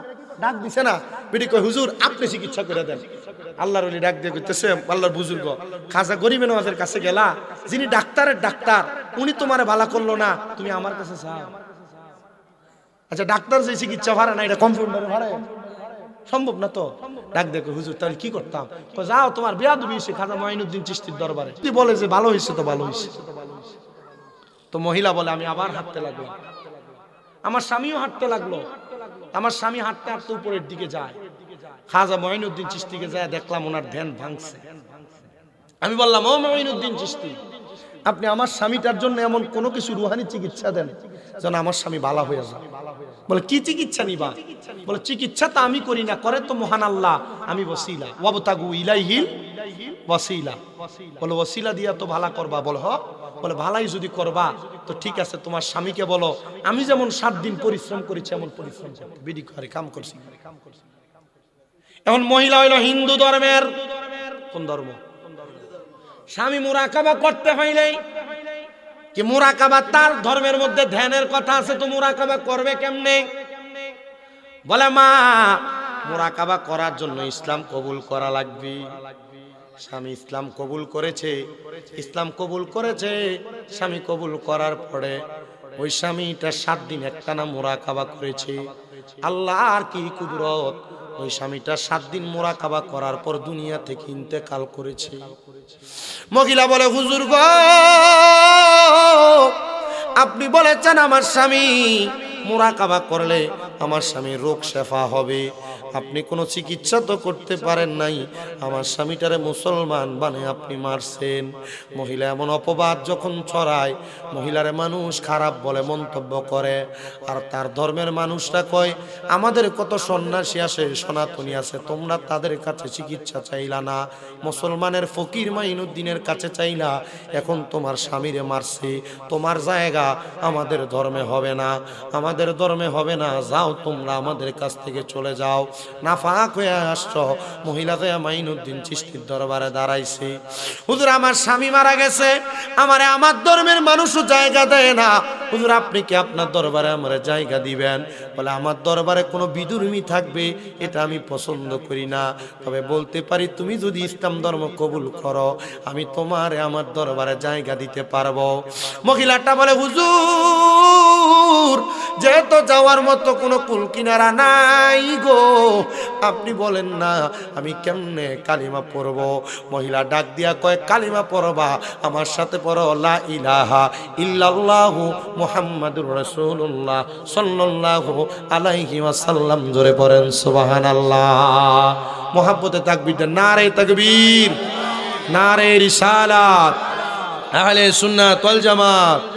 ডাক দিছে না। বিডি কয় হুজুর আপনি চিকিৎসা করে দেন। আল্লাহর ওলি ডাক দিয়ে কইতেছে, আল্লাহর বুজুর্গ খাজা গরিবে নওয়াজের কাছে গেলা, যিনি ডাক্তারের ডাক্তার, উনি তোমারে ভালো করলো না, তুমি আমার কাছে চাও। আচ্ছা ডাক্তার যে চিকিৎসা ভাড়া না, এটা কম্পাউন্ডারে ভাড়া সম্ভব না তো। ডাক দেখো হুজুর তাহলে কি করতাম, যাও তোমার বেয়াদবি হইছে খাজা মঈনুদ্দিন চিশতির দরবারে, তুই বলে যে ভালো হইছে তো ভালো হইছে। তো মহিলা বলে আমি আবার হাঁটতে লাগলাম, আমার স্বামীও হাঁটতে লাগলো, আমার স্বামী হাঁটতে হাঁটতে উপরের দিকে যায়, খাজা মঈনুদ্দিন চিশতিকে যায় দেখলাম ওনার ধ্যান ভাঙছে। আমি বললাম ও মঈনুদ্দিন চিশতি, আপনি আমার স্বামীটার জন্য এমন কোনো কিছু রুহানি চিকিৎসা দেন যেন আমার স্বামী ভালো হয়ে যায়। বলে কি চিকিৎসা নিবা? বলে চিকিৎসা তো আমি করি না, করে তো মহান আল্লাহ, আমি ওসিলা ওয়াবতাগু ইলাইহিল ওয়াসিলা। বলে ওসিলা দিয়া তো ভালো করবা? বলে হ। বলে ভালাই যদি করবা তো ঠিক আছে, তোমার স্বামীকে বলো আমি যেমন 7 দিন পরিশ্রম করেছি এমন পরিশ্রম করতে, বিডি করে কাম করছি। এখন মহিলা হইল হিন্দু ধর্মের, কোন ধর্ম? স্বামী মুরাকাবা করতে হইলে কি মুরাকাবা তার ধর্মের মধ্যে ধ্যানের কথা আছে, তো মুরাকাবা করবে কেমনে? বলে মা মুরাকাবা করার জন্য ইসলাম কবুল করা লাগবে। স্বামী ইসলাম কবুল করেছে, ইসলাম কবুল করেছে, স্বামী কবুল করার পরে ওই স্বামীটা 7 দিন একটানা মুরাকাবা করেছে। আল্লাহর কি কুদরত, ওই স্বামীটা 7 দিন মুরাকাবা করার পর দুনিয়া থেকে ইন্তেকাল করেছে। মহিলা বলে হুজুর গো আপনি বলেছেন আমার স্বামী মুরাকাবা করলে আমার স্বামীর রোগ শেফা হবে, আপনি কোনো চিকিৎসা তো করতে পারেন নাই, আমার স্বামীটারে মুসলমান বানিয়ে আপনি মারছেন। মহিলা এমন অপবাদ যখন ছড়ায়, মহিলারে মানুষ খারাপ বলে মন্তব্য করে, আর তার ধর্মের মানুষরা কয় আমাদের কত সন্ন্যাসী আছে সনাতনী আছে, তোমরা তাদের কাছে চিকিৎসা চাইলা না, মুসলমানের ফকির মাইনুদ্দিনের কাছে চাইলা, এখন তোমার স্বামীরে মারছে, তোমার জায়গা আমাদের ধর্মে হবে না, আমাদের ধর্মে হবে না, যাও তোমরা আমাদের কাছ থেকে চলে যাও। নাফাক হয়ে আসছো। মহিলা তো মাইনুদ্দিন চিশতির দরবারে দাঁড়াইছে, হুজুর আমার স্বামী মারা গেছে, আমারে আমার ধর্মের মানুষও জায়গা দেয় না, হুজুর আপনি কি আপনার দরবারে আমার জায়গা দিবেন? বলে আমার দরবারে কোনো বিদুর্মী থাকবে এটা আমি পছন্দ করি না, তবে বলতে পারি তুমি যদি ইসলাম ধর্ম কবুল করো আমি তোমারে আমার দরবারে জায়গা দিতে পারবো। মহিলাটা বলে হুজুর যেহেতু যাওয়ার মতো কোনো কুল কিনারা নাই গো, আপনি বলেন না আমি কেমনে কালিমা পড়ব? মহিলা ডাক দিয়া কয় কালিমা পড়বা, আমার সাথে পড়ো লা ইলাহা ইল্লাল্লাহু মুহাম্মাদুর রাসূলুল্লাহ সাল্লাল্লাহু আলাইহি ওয়াসাল্লাম। জোরে পড়েন সুবহানাল্লাহ। মুহাব্বতে তাকবীর দেন, নারে তাকবীর, নারে রিসালাত, আহলে সুন্নাত ওয়াল জামাত।